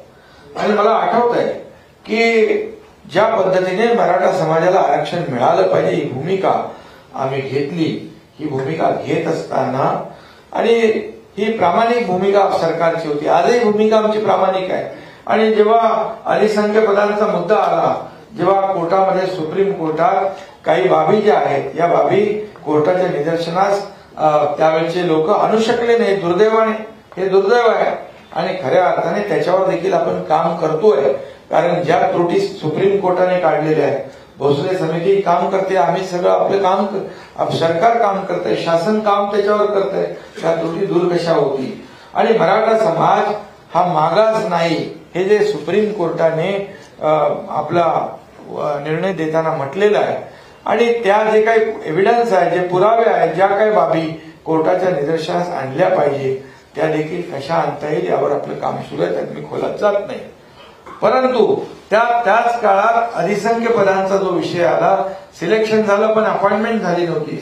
D: आणि मला आठवत आहे की ज्या पद्धतीने मराठा समाजाला आरक्षण मिळालं पाहिजे ही भूमिका आम्ही घेतली. ही भूमिका घेत असताना आणि ही प्रामाणिक भूमिका सरकारची होती, आजही भूमिका आमची प्रामाणिक आहे. आणि जेव्हा अलिसंख्य पदांचा मुद्दा आला, जेव्हा कोर्टामध्ये सुप्रीम कोर्टात काही बाबी ज्या आहेत या बाबी कोर्टाच्या निदर्शनास त्यावेळेचे लोक आणू शकले नाही दुर्दैवाने. हे दुर्दैव आहे आणि खऱ्या अर्थाने त्याच्यावर देखील आपण काम करतोय. कारण ज्या त्रुटी सुप्रीम कोर्टाने काढलेल्या आहेत, भोसले समिती काम करते, आम्ही सगळं आपलं काम, सरकार काम करतंय, शासन काम त्याच्यावर करतंय, त्या त्रुटी दूर कशा होती. आणि मराठा समाज हा मागास नाही हे जे सुप्रीम कोर्टाने आपला निर्णय देताना म्हटलेला आहे आणि त्या जे काही एव्हिडन्स आहे, जे पुरावे आहेत, ज्या काही बाबी कोर्टाच्या निदर्शनास आणल्या पाहिजे त्या देखील कशा आणता येईल यावर आपलं काम सुरू आहे. त्यात मी खोलात जात नाही. परंतु त्याच काळात अधिसंख्य पदांचा जो विषय आला, सिलेक्शन झालं पण अपॉइंटमेंट झाली नव्हती.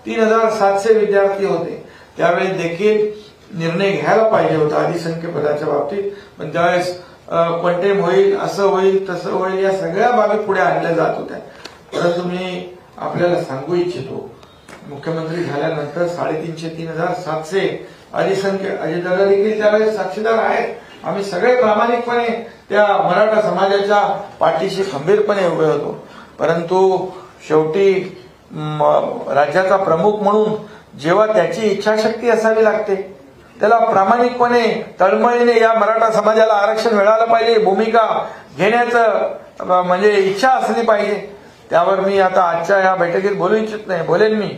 D: 3,700 विद्यार्थी होते. त्यावेळी देखील निर्णय घ्यायला पाहिजे होता अधिसंख्य पदाच्या बाबतीत. पण त्यावेळेस क्वांटेम होईल, असं होईल, तसं होईल, या सगळ्या बाबी पुढे आणल्या जात होत्या. परंतु मी आपल्याला सांगू इच्छितो, मुख्यमंत्री झाल्यानंतर 3,700 अधिसंख्य अजितदादा देखील त्यावेळेस साक्षीदार आहेत. आम्ही सगळे प्रामाणिकपणे त्या मराठा समाजाच्या पाठीशी खंबीरपणे उभे होतो. परंतु शेवटी राज्याचा प्रमुख म्हणून जेव्हा त्याची इच्छाशक्ती असावी लागते, त्याला प्रामाणिकपणे तळमळीने या मराठा समाजाला आरक्षण मिळालं पाहिजे भूमिका घेण्याचं म्हणजे इच्छा असली पाहिजे. त्यावर मी आता आजच्या या बैठकीत बोलू इच्छित नाही. बोलेन मी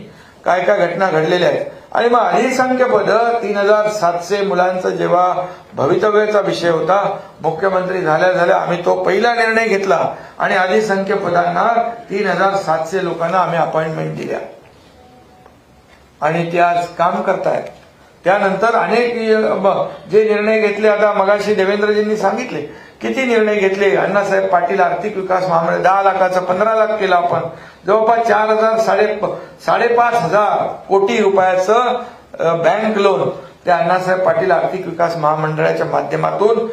D: काय काय घटना घडलेल्या आहेत. आणि मग अधिसंख्य पद 3,700 मुलांचा जेव्हा भवितव्याचा विषय होता, मुख्यमंत्री झाल्या आम्ही तो पहिला निर्णय घेतला आणि अधिसंख्य पदांना 3,700 लोकांना आम्ही अपॉइंटमेंट दिल्या आणि ते आज काम करतायत. त्यानंतर अनेक जे निर्णय घेतले, आता मगाशी देवेंद्रजींनी सांगितले किती निर्णय घेतले. अण्णासाहेब पाटील आर्थिक विकास महामंडळ 10 लाखाचं 15 लाख केलं आपण. जवळपास 4,000-5,500 कोटी रुपयाचं बँक लोन त्या अण्णासाहेब पाटील आर्थिक विकास महामंडळाच्या माध्यमातून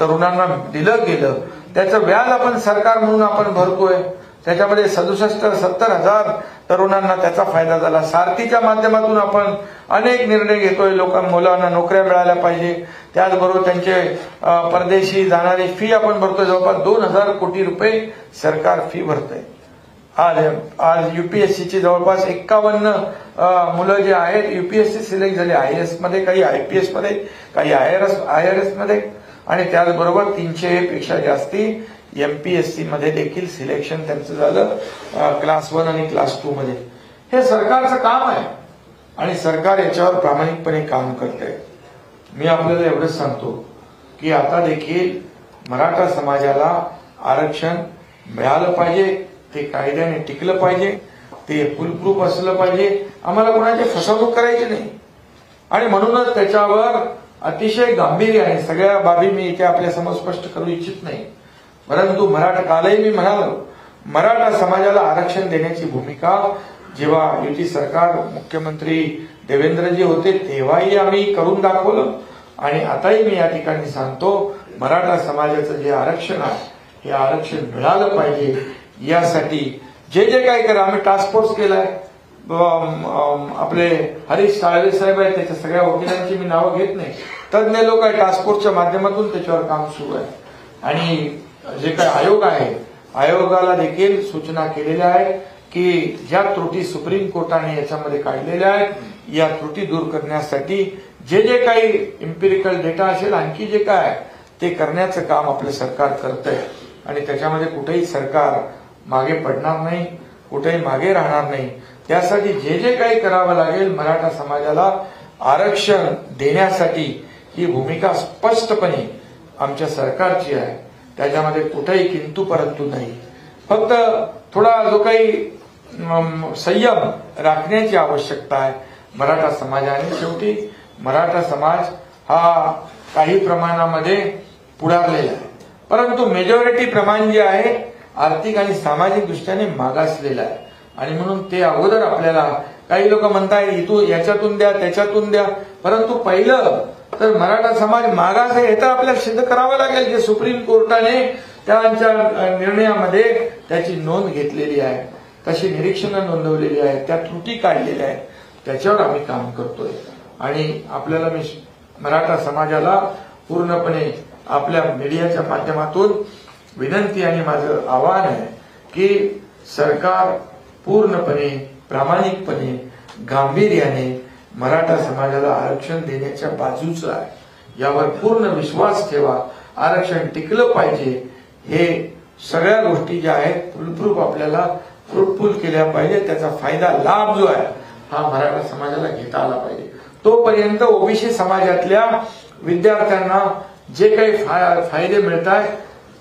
D: तरुणांना दिलं गेलं. त्याचं व्याज आपण सरकार म्हणून आपण भरतोय. त्याच्यामध्ये 67,000-70,000 तरुणांना त्याचा फायदा झाला. सारथीच्या माध्यमातून आपण अनेक निर्णय घेतोय. मुलांना नोकऱ्या मिळाल्या पाहिजे. त्याचबरोबर त्यांचे परदेशी जाणारी फी आपण भरतोय. जवळपास 2,000 कोटी रुपये सरकार फी भरतंय. आज युपीएससीची जवळपास 51 मुलं जे आहेत युपीएससी सिलेक्ट झाली. आयएएस मध्ये, काही आयपीएस मध्ये, काही आयआरएस मध्ये आणि त्याचबरोबर 300 पेक्षा जास्ती एमपीएससी मध्ये देखील सिलेक्शन त्यांचं झालं क्लास 1 आणि क्लास 2 मध्ये. हे सरकारचं काम आहे आणि सरकार याच्यावर प्रामाणिकपणे काम करतंय. मी आपल्याला एवढंच सांगतो की आता देखील मराठा समाजाला आरक्षण मिळालं पाहिजे. ते कायद्याने टिकलं पाहिजे. ते फुलप्रूफ असलं पाहिजे. आम्हाला कोणाची फसवणूक करायची नाही आणि म्हणूनच त्याच्यावर अतिशय गांभीर्याने सगळ्या बाबी मी इथे आपल्या समोर स्पष्ट करू इच्छित नाही. परंतु कालही मी म्हणालो, मराठा समाजाला आरक्षण देण्याची भूमिका जेव्हा युती सरकार मुख्यमंत्री देवेंद्रजी होते तेव्हाही आम्ही करून दाखवलं आणि आताही मी या ठिकाणी सांगतो, मराठा समाजाचं जे आरक्षण आहे हे आरक्षण मिळालं पाहिजे. यासाठी जे काही करा, आम्ही टास्क फोर्स केलाय. आपले हरीश साळवे साहेब आहेत, त्याच्या सगळ्या वकिलांची मी नावं घेत नाही, तज्ञ लोक आहे. टास्क फोर्सच्या माध्यमातून त्याच्यावर काम सुरू आहे आणि जे काही आयोग आहे, आयोगाला देखील सूचना केलेल्या आहेत की ज्या त्रुटी सुप्रीम कोर्टाने याच्यामध्ये काढलेल्या आहेत, या त्रुटी दूर करण्यासाठी जे काही इम्पिरिकल डेटा असेल, आणखी जे काय ते करण्याचं काम आपलं सरकार करतंय आणि त्याच्यामध्ये कुठेही सरकार मागे पडणार नाही, कुठेही मागे राहणार नाही. त्यासाठी जे काही करावं लागेल मराठा समाजाला आरक्षण देण्यासाठी ही भूमिका स्पष्टपणे आमच्या सरकारची आहे. त्याच्यामध्ये कुठेही किंतु परंतु नाही. फक्त थोडा जो काही संयम राखण्याची आवश्यकता आहे मराठा समाजाने. शेवटी मराठा समाज हा काही प्रमाणामध्ये पुढारलेला आहे, परंतु मेजॉरिटी प्रमाण जे आहे आर्थिक आणि सामाजिक दृष्ट्याने मागासलेलं आहे आणि म्हणून ते अगोदर आपल्याला काही लोक म्हणताय इथून याच्यातून द्या त्याच्यातून द्या, परंतु पहिलं तर मराठा समाज मागास आहे हे तर आपल्याला सिद्ध करावं लागेल. जे सुप्रीम कोर्टाने त्यांच्या निर्णयामध्ये त्याची नोंद घेतलेली आहे, तशी निरीक्षणं नोंदवलेली आहेत, त्या त्रुटी काढलेल्या आहेत, त्याच्यावर आम्ही काम करतोय. आणि आपल्याला मी मराठा समाजाला पूर्णपणे आपल्या मीडियाच्या माध्यमातून विनंती आणि माझं आवाहन आहे की सरकार पूर्णपणे प्रामाणिकपणे गांभीर्याने मराठा समाजाला आरक्षण देण्याच्या बाजूचं आहे, यावर पूर्ण विश्वास ठेवा. आरक्षण टिकलं पाहिजे. हे सगळ्या गोष्टी ज्या आहेत फुलप्रूफ आपल्याला फ्रुटफुल केल्या पाहिजे. त्याचा फायदा लाभ जो आहे हा मराठा समाजाला घेता आला पाहिजे. तोपर्यंत ओबीसी समाजातल्या विद्यार्थ्यांना जे काही फायदे मिळत आहेत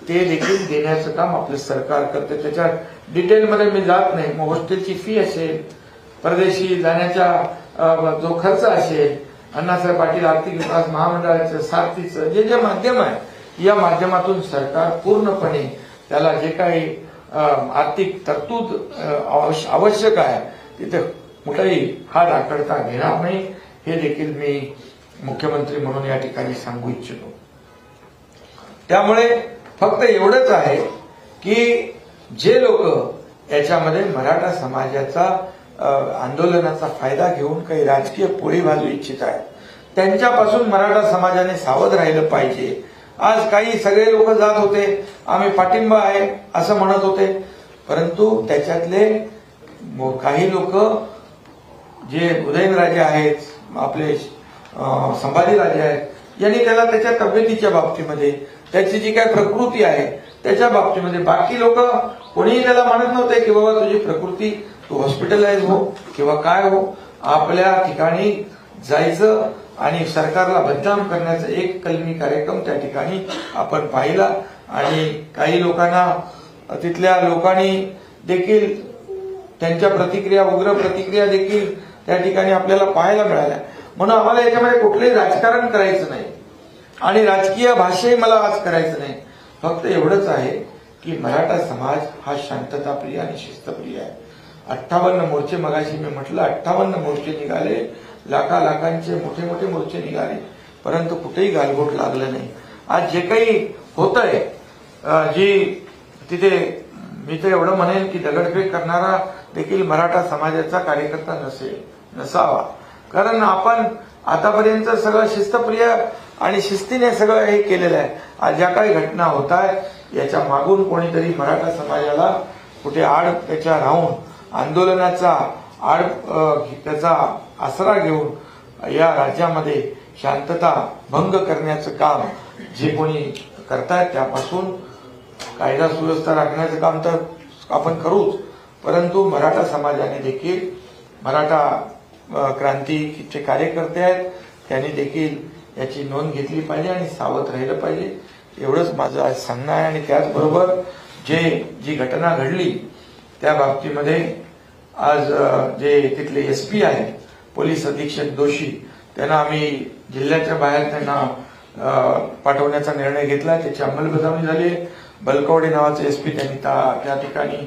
D: ते देखील देण्याचं काम आपलं सरकार करते. त्याच्या डिटेलमध्ये मी जात नाही. मग हॉस्टेलची फी असेल, परदेशी जाण्याचा जो खर्च असेल, अण्णासाहेब पाटील आर्थिक विकास महामंडळाचं सारथीचं जे माध्यम आहे, या माध्यमातून सरकार पूर्णपणे त्याला जे काही आर्थिक तरतूद आवश्यक आहे तिथे कुठेही हात आकडता घेणार नाही. हे देखील मी मुख्यमंत्री म्हणून या ठिकाणी सांगू इच्छितो. त्यामुळे फक्त एवढंच आहे की जे लोक याच्यामध्ये मराठा समाजाचा आंदोलनाचा फायदा घेऊन काही राजकीय पोळी भाजू इच्छित आहेत त्यांच्यापासून मराठा समाजाने सावध राहिलं पाहिजे. आज काही सगळे लोक जात होते, आम्ही पाठिंबा आहे असं म्हणत होते, परंतु त्याच्यातले काही लोक जे उदयनराजे आहेत, आपले संभाजीराजे आहेत, यांनी त्याला त्याच्या तब्येतीच्या बाबतीमध्ये, त्याची जी काय प्रकृती आहे त्याच्या बाबतीमध्ये, बाकी लोक कोणीही त्याला म्हणत नव्हते की बाबा तुझी प्रकृती, तू हॉस्पिटलाइज हो किंवा काय हो. आपल्या ठिकाणी जायचं आणि सरकारला बदनाम करण्याचा एक कलमी कार्यक्रम त्या ठिकाणी आपण पाहिला. आणि काही लोकांना, तिथल्या लोकांनी देखील त्यांच्या प्रतिक्रिया, उग्र प्रतिक्रिया देखील त्या ठिकाणी आपल्याला पाहायला मिळाल्या. म्हणून आम्हाला याच्यामध्ये कुठलंही राजकारण करायचं नाही आणि राजकीय भाषाही मला आज करायचं नाही. फक्त एवढंच आहे की मराठा समाज हा शांतताप्रिय आणि शिस्तप्रिय आहे. 58 मोर्चे, मगाशी मी म्हटलं 58 मोर्चे निघाले, लाखांचे मोठे मोठे मोर्चे निघाले, परंतु कुठेही गालबोट लागलं नाही. आज जे काही होतंय, जी तिथे मी तर एवढं म्हणेन की दगडफेक करणारा देखील मराठा समाजाचा कार्यकर्ता नसावा. कारण आपण आतापर्यंत सगळं शिस्तप्रिय आणि शिस्तीने सगळं हे केलेलं आहे. आज ज्या काही घटना होत आहेत याच्या मागून कोणीतरी मराठा समाजाला कुठे आड त्याच्या राहून आंदोलनाचा त्याचा आसरा घेऊन या राज्यामध्ये शांतता भंग करण्याचं काम जे कोणी करतायत त्यापासून कायदा सुव्यवस्था राखण्याचं काम तर आपण करूच, परंतु मराठा समाजाने देखील, मराठा क्रांतीचे कार्यकर्ते आहेत त्यांनी देखील याची नोंद घेतली पाहिजे आणि सावध राहिलं पाहिजे. एवढंच माझं आज सांगणं आहे. आणि त्याचबरोबर जी घटना घडली त्या बाबतीमध्ये आज जे तिथले एसपी आहेत, पोलीस अधीक्षक दोषी, त्यांना आम्ही जिल्ह्याच्या बाहेर त्यांना पाठवण्याचा निर्णय घेतला. त्याची अंमलबजावणी झाली. बलकवडे नावाचे एसपी त्यांनी त्या ठिकाणी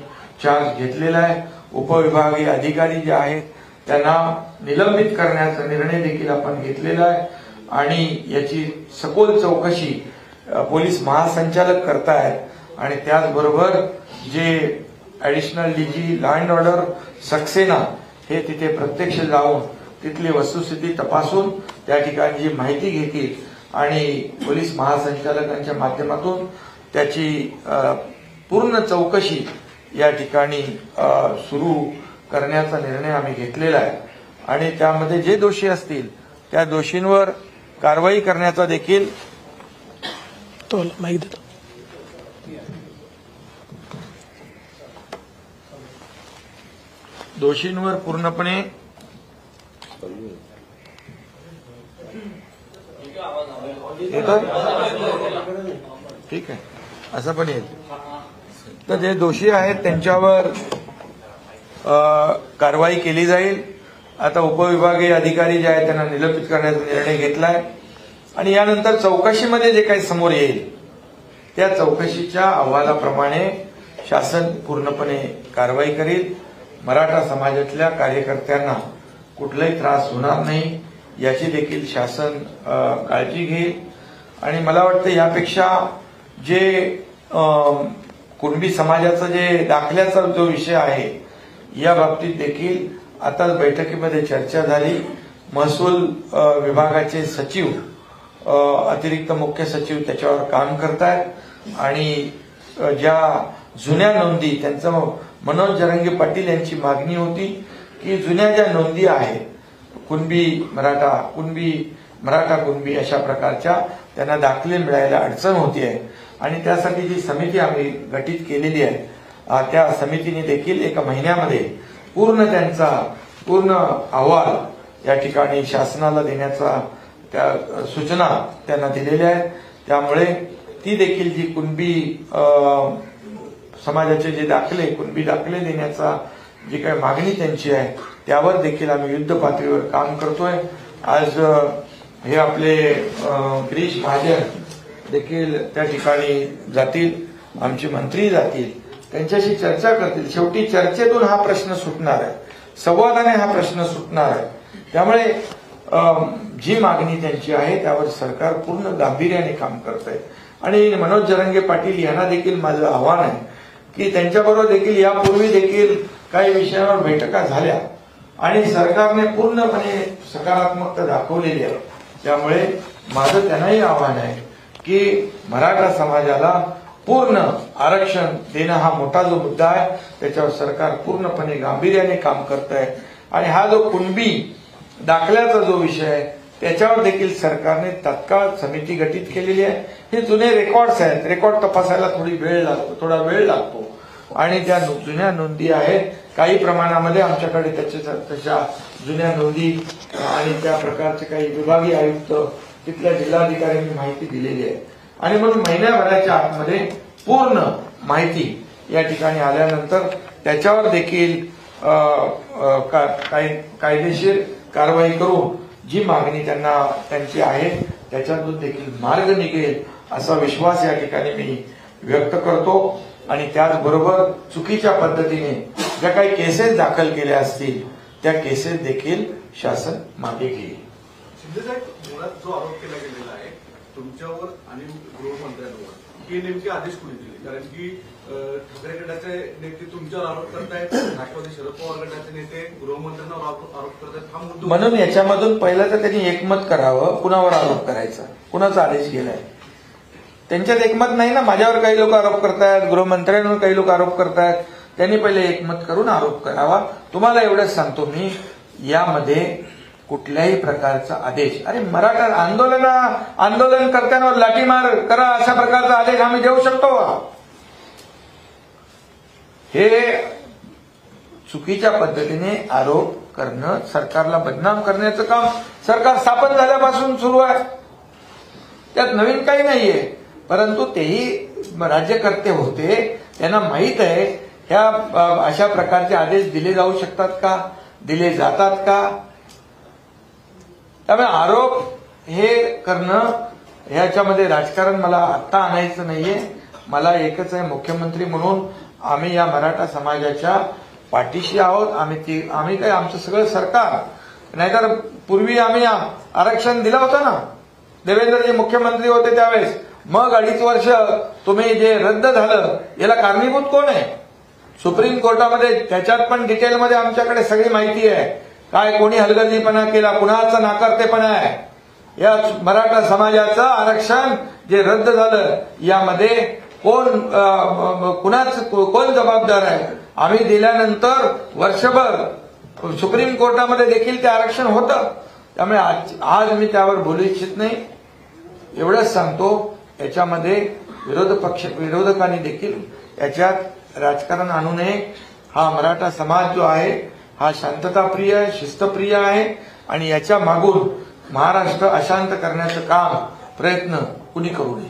D: चार्ज घेतलेला आहे. उपविभागीय अधिकारी जे आहेत त्यांना निलंबित करण्याचा निर्णय देखील आपण घेतलेला आहे. आणि याची सखोल चौकशी पोलीस महासंचालक करतायत. आणि त्याचबरोबर जे additional DG law and order Saxena हे तिथे प्रत्यक्ष जाऊन तिथली वस्तुस्थिती तपासून त्या ठिकाणी जी माहिती घेतील आणि पोलीस महासंचालकांच्या माध्यमातून त्याची पूर्ण चौकशी या ठिकाणी सुरू करण्याचा निर्णय आम्ही घेतलेला आहे. आणि त्यामध्ये जे दोषी असतील त्या दोषींवर कारवाई करण्याचा देखील दोषींवर पूर्णपणे ठीक आहे असं पण येईल. तर जे दोषी आहेत त्यांच्यावर कारवाई केली जाईल. आता उपविभागीय अधिकारी जे आहेत त्यांना निलंबित करण्याचा निर्णय घेतलाय. आणि यानंतर चौकशीमध्ये जे काही समोर येईल त्या चौकशीच्या अहवालाप्रमाणे शासन पूर्णपणे कारवाई करेल. मराठा समाजातल्या कार्यकर्त्यांना कुठलाही त्रास होणार नाही याची देखील शासन काळजी घेईल. आणि मला वाटतं यापेक्षा जे कुणबी समाजाचा जे दाखल्याचा जो विषय आहे या बाबतीत देखील आताच बैठकीमध्ये चर्चा झाली. महसूल विभागाचे सचिव, अतिरिक्त मुख्य सचिव त्याच्यावर काम करतायत. आणि ज्या जुन्या नोंदी, त्यांचं मनोज जरांगे पाटील यांची मागणी होती की जुन्या ज्या नोंदी आहेत कुणबी मराठा कुणबी अशा प्रकारच्या त्यांना दाखले मिळायला अडचण होती आहे आणि त्यासाठी जी समिती आम्ही गठीत केलेली आहे त्या समितीने देखील एका महिन्यामध्ये त्यांचा पूर्ण अहवाल या ठिकाणी शासनाला देण्याचा त्या सूचना त्यांना दिलेल्या आहेत. त्यामुळे ती देखील जी कुणबी समाजाचे जे दाखले कुणबी दाखले देण्याचा जी काही मागणी त्यांची आहे त्यावर देखील आम्ही युद्ध पातळीवर काम करतोय. आज हे आपले गिरीश महाजन देखील त्या ठिकाणी जातील, आमचे मंत्री जातील, त्यांच्याशी चर्चा करतील. शेवटी चर्चेतून हा प्रश्न सुटणार आहे, संवादाने हा प्रश्न सुटणार आहे. त्यामुळे जी मागणी त्यांची आहे त्यावर सरकार पूर्ण गांभीर्याने काम करत आहे. आणि मनोज जरांगे पाटील यांना देखील माझं आव्हान आहे की त्यांच्याबरोबर देखील यापूर्वी देखील काही विषयावर बैठका झाल्या आणि सरकारने पूर्णपणे सकारात्मकता दाखवलेली आहे. त्यामुळे माझं त्यांनाही आव्हान आहे की मराठा समाजाला पूर्ण आरक्षण देणं हा मोठा जो मुद्दा आहे त्याच्यावर सरकार पूर्णपणे गांभीर्याने काम करत आहे. आणि हा जो कुणबी दाखल्याचा जो विषय आहे त्याच्यावर देखील सरकारने तात्काळ समिती गठीत केलेली आहे. हे जुने रेकॉर्ड्स आहेत, रेकॉर्ड तपासायला थोडा वेळ लागतो आणि त्या जुन्या नोंदी आहेत. काही प्रमाणामध्ये आमच्याकडे तशा जुन्या नोंदी आणि त्या प्रकारचे काही विभागीय आयुक्त तिथल्या जिल्हाधिकाऱ्यांनी माहिती दिलेली आहे. आणि म्हणून महिन्याभराच्या आतमध्ये पूर्ण माहिती या ठिकाणी आल्यानंतर त्याच्यावर देखील कायदेशीर कारवाई करून जी मागणी त्यांची आहे त्याच्यातून देखील मार्ग निघेल असा विश्वास या ठिकाणी मी व्यक्त करतो. आणि त्याचबरोबर चुकीच्या पद्धतीने ज्या काही केसेस दाखल केल्या असतील त्या केसेस देखील शासन मागे घेईल.
E: शिंदे साहेब, मुळात जो आरोप केला गेलेला आहे तुमच्यावर आणि गृहमंत्र्यांवर हे नेमके आदेश कोणी दिले? कारण की ठाकरे गटाचे नेते तुमच्यावर आरोप करतायत, राष्ट्रवादी शरद पवार गटाचे नेते गृहमंत्र्यांवर आरोप करतायत. हा मुद्दा
D: म्हणून याच्यामधून पहिलं तर त्यांनी एकमत करावं, कुणावर आरोप करायचा, कुणाचा आदेश गेलाय. त्यांच्यात एकमत नाही ना. माझ्यावर काही लोक आरोप करतायत, गृहमंत्र्यांवर काही लोक आरोप करतायत. त्यांनी पहिले एकमत करून आरोप करावा. तुम्हाला एवढंच सांगतो मी, यामध्ये कुठल्याही प्रकारचा आदेश, अरे मराठा आंदोलन करत्यांवर लाठीमार करा अशा प्रकारचा आदेश आम्ही देऊ शकतो? हे चुकीच्या पद्धतीने आरोप करणं, सरकारला बदनाम करण्याचं काम सरकार स्थापन झाल्यापासून सुरू आहे. त्यात नवीन काही नाहीये. परंतु तेही राज्यकर्ते होते, त्यांना माहित आहे ह्या अशा प्रकारचे आदेश दिले जाऊ शकतात का, दिले जातात का. त्यामुळे आरोप हे करणं ह्याच्यामध्ये राजकारण मला आत्ता आणायचं नाहीये. मला एकच आहे, मुख्यमंत्री म्हणून आम्ही या मराठा समाजाच्या पाठीशी आहोत. आम्ही काय, आमचं सगळं सरकार, नाहीतर पूर्वी आम्ही आरक्षण दिलं होतं ना, देवेंद्रजी मुख्यमंत्री होते त्यावेळेस. मग 2.5 वर्ष तुम्ही जे रद्द झालं याला कारणीभूत कोण आहे? सुप्रीम कोर्टामध्ये त्याच्यात पण डिटेलमध्ये आमच्याकडे सगळी माहिती आहे. काय कोणी हलगर्जीपणा केला, कुणाचा नाकारतेपणा आहे. या मराठा समाजाचं आरक्षण जे रद्द झालं यामध्ये कोण जबाबदार आहे? आम्ही दिल्यानंतर वर्षभर सुप्रीम कोर्टामध्ये देखील ते आरक्षण होतं. त्यामुळे आज मी त्यावर बोलू इच्छित नाही. एवढंच सांगतो, याच्यामध्ये विरोधकांनी देखील याच्यात राजकारण आणू नये. हा मराठा समाज जो आहे हा शांतताप्रिय आहे, शिस्तप्रिय आहे आणि याच्या मागून महाराष्ट्र अशांत करण्याचं काम प्रयत्न कुणी करू नये.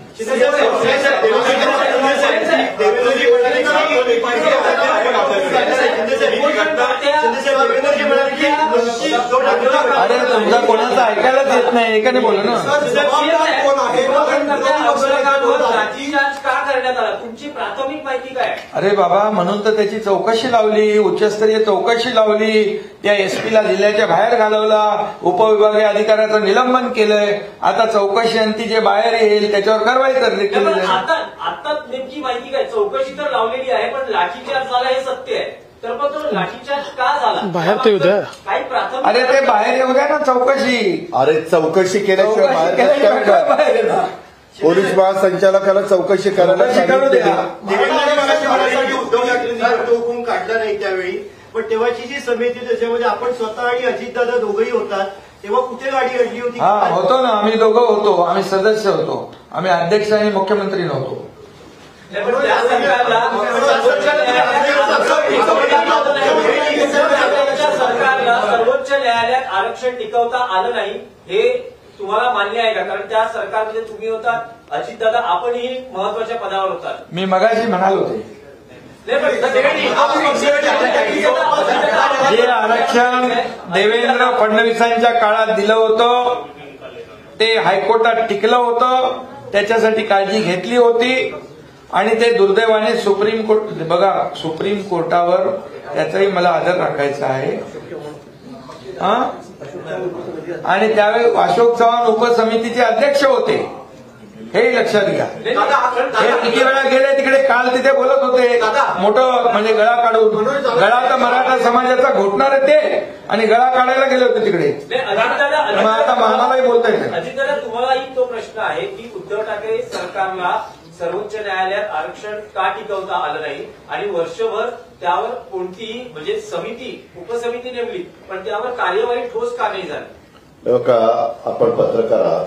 D: अरे तुमचा कोणाचा ऐकायलाच येत नाही, एकाने बोला ना.
F: तुमची प्राथमिक माहिती काय?
D: अरे बाबा, म्हणून तर त्याची चौकशी लावली, उच्चस्तरीय चौकशी लावली. त्या एसपीला जिल्ह्याच्या बाहेर घालवला, उपविभागीय अधिकाऱ्याचं निलंबन केलंय. आता चौकशी अंती जे बाहेर येईल त्याच्यावर कारवाई करली.
F: आता नेमकी माहिती काय? चौकशी तर लावलेली आहे, पण लाठीचार्ज झाला हे सत्य आहे. तर मग तो लाठीचार्ज का झाला?
B: बाहेर ते येऊ द्या.
F: काही प्राथमिक,
D: अरे ते बाहेर येऊ द्या ना चौकशी.
G: अरे चौकशी केल्याशिवाय बाहेर पोलीस महासंचालकाला चौकशी करायला
D: करू द्या.
E: उद्धव ठाकरेंनी तो हुकूम काढला नाही त्यावेळी,
H: पण तेव्हाची जी समिती त्याच्यामध्ये आपण स्वतः आणि अजितदादा दोघंही होतात, तेव्हा कुठे गाडी अडली होती?
D: हा होतो ना, आम्ही दोघं होतो, आम्ही सदस्य होतो, आम्ही अध्यक्ष आणि मुख्यमंत्री नव्हतो.
F: सरकारला सर्वोच्च न्यायालयात आरक्षण टिकवता आलं नाही हे तुम्हाला मान्य आहे का? कारण त्या सरकारमध्ये तुम्ही होतात, अजितदादा आपणही महत्वाच्या पदावर होतात.
D: मी मगाशी म्हणालो होते जे आरक्षण देवेंद्र फडणवीसांच्या काळात दिलं होतं ते हायकोर्टात टिकलं होतं, त्याच्यासाठी काळजी घेतली होती आणि ते दुर्दैवाने सुप्रीम कोर्ट, बघा सुप्रीम कोर्टावर त्याचाही मला आदर राखायचा आहे. आणि त्यावेळी अशोक चव्हाण उपसमितीचे अध्यक्ष होते, हे लक्षात घ्या. हे किती वेळा गेले तिकडे, काल तिथे बोलत होते मोठं म्हणजे गळा काढून, गळा तर मराठा समाजाचा घोटणार ते आणि गळा काढायला गेले होते तिकडे. मग आता आम्हालाही बोलता येते.
F: अजितदादा तुम्हालाही तो प्रश्न आहे की उद्धव ठाकरे सरकारला सर्वोच्च न्यायालयात आरक्षण का टिकवता आलं नाही आणि वर्षभर त्यावर कोणतीही म्हणजे समिती उपसमिती नेमली पण त्यावर कार्यवाही ठोस का नाही झाली?
C: का आपण पत्रकार आहात,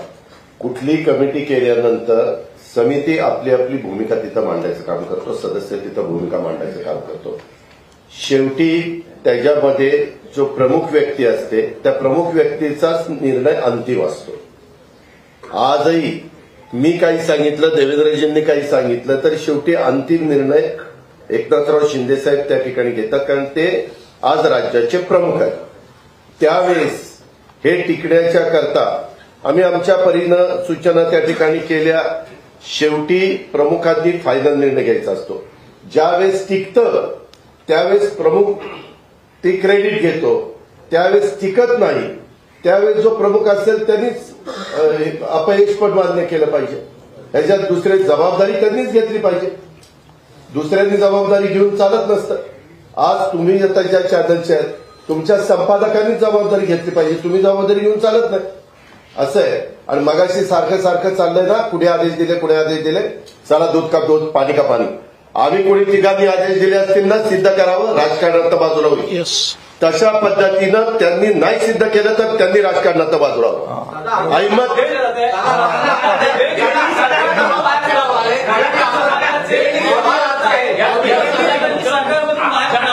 C: कुठलीही कमिटी केल्यानंतर समिती आपली आपली भूमिका तिथं मांडायचं काम करतो, सदस्य तिथं भूमिका मांडायचं काम करतो. शेवटी त्याच्यामध्ये जो प्रमुख व्यक्ती असते त्या प्रमुख व्यक्तीचाच निर्णय अंतिम असतो. आजही मी काही सांगितलं, देवेंद्रजींनी काही सांगितलं, तर शेवटी अंतिम निर्णय एकनाथराव शिंदे साहेब त्या ठिकाणी घेतात, कारण ते आज राज्याचे प्रमुख आहेत. त्यावेळेस हे टिकण्याच्या करता आम्ही आमच्या परीनं सूचना त्या ठिकाणी केल्या. शेवटी प्रमुखांनी फायनल निर्णय घ्यायचा असतो. ज्यावेळेस टिकतं त्यावेळेस प्रमुख ते क्रेडिट घेतो, त्यावेळेस टिकत नाही त्यावेळेस जो प्रमुख असेल त्यांनीच अपयशपद मान्य केलं पाहिजे. ह्याच्यात दुसरी जबाबदारी त्यांनीच घेतली पाहिजे, दुसऱ्यांनी जबाबदारी घेऊन चालत नसतं. आज तुम्ही आता ज्या चॅनलचे आहेत तुमच्या संपादकांनी जबाबदारी घेतली पाहिजे, तुम्ही जबाबदारी घेऊन चालत नाही असं आहे. आणि मगाशी सारखं सारखं चाललंय ना, कुठे आदेश दिले कुठे आदेश दिले, चला दूध का दूध पाणी का पाणी. आम्ही कोणी तिघांनी आदेश दिले असतील ना सिद्ध करावं, राजकारणात बाजूला होईल. तशा पद्धतीनं त्यांनी नाही सिद्ध केलं तर त्यांनी राजकारणात बाजूला व्हावं. अहमद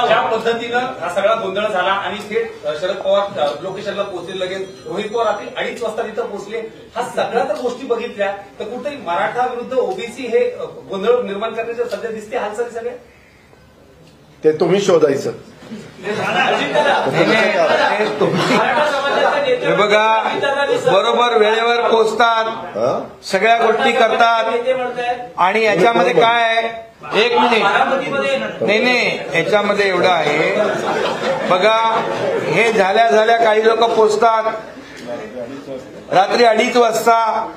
I: ज्या पद्धतीनं हा सगळा गोंधळ झाला आणि थेट शरद पवार लोकेशनला पोहोचले, लगेच रोहित पवार आपली 2:30 वाजता तिथं पोहोचले. हा सगळ्या तर गोष्टी बघितल्या तर कुठेतरी मराठा विरुद्ध ओबीसी हे गोंधळ निर्माण करण्याच्या सध्या दिसते हालचाली सगळे.
C: ते तुम्ही शोधायचं.
D: हे बघा बरोबर वेळेवर पोहोचतात, सगळ्या गोष्टी करतात. आणि याच्यामध्ये काय आहे, एक मिनिट, नाही याच्यामध्ये एवढं आहे बघा, हे झाल्या काही लोक पोचतात रात्री 2:30 वाजता,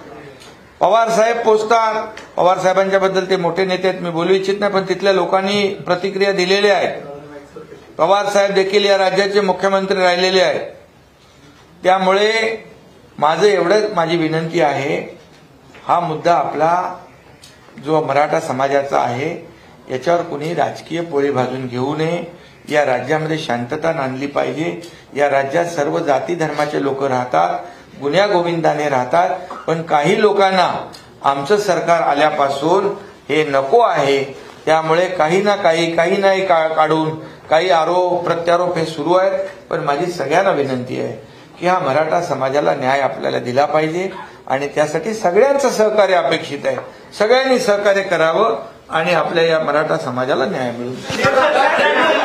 D: पवार साहेब पोचतात. पवार साहेबांच्या बद्दल ते मोठे नेते आहेत, मी बोलू इच्छित नाही, पण तिथल्या लोकांनी प्रतिक्रिया दिलेल्या आहेत. पवार साहेब देखील या राज्याचे मुख्यमंत्री राहिलेले आहेत. त्यामुळे माझी विनंती आहे, हा मुद्दा आपला जो मराठा समाजाचा आहे याच्यावर कुणी राजकीय पोळी भाजून घेऊ नये. या राज्यामध्ये शांतता नांदली पाहिजे. या राज्यात सर्व जाती धर्माचे लोक राहतात, गुन्ह्या गोविंदाने राहतात. पण काही लोकांना आमचं सरकार आल्यापासून हे नको आहे. त्यामुळे काही नाही काढून काही आरोप प्रत्यारोप हे सुरू आहेत. पण माझी सगळ्यांना विनंती आहे की हा मराठा समाजाला न्याय आपल्याला दिला पाहिजे आणि त्यासाठी सगळ्यांचं सहकार्य अपेक्षित आहे. सगळ्यांनी सहकार्य करावं आणि आपल्या या मराठा समाजाला न्याय मिळवून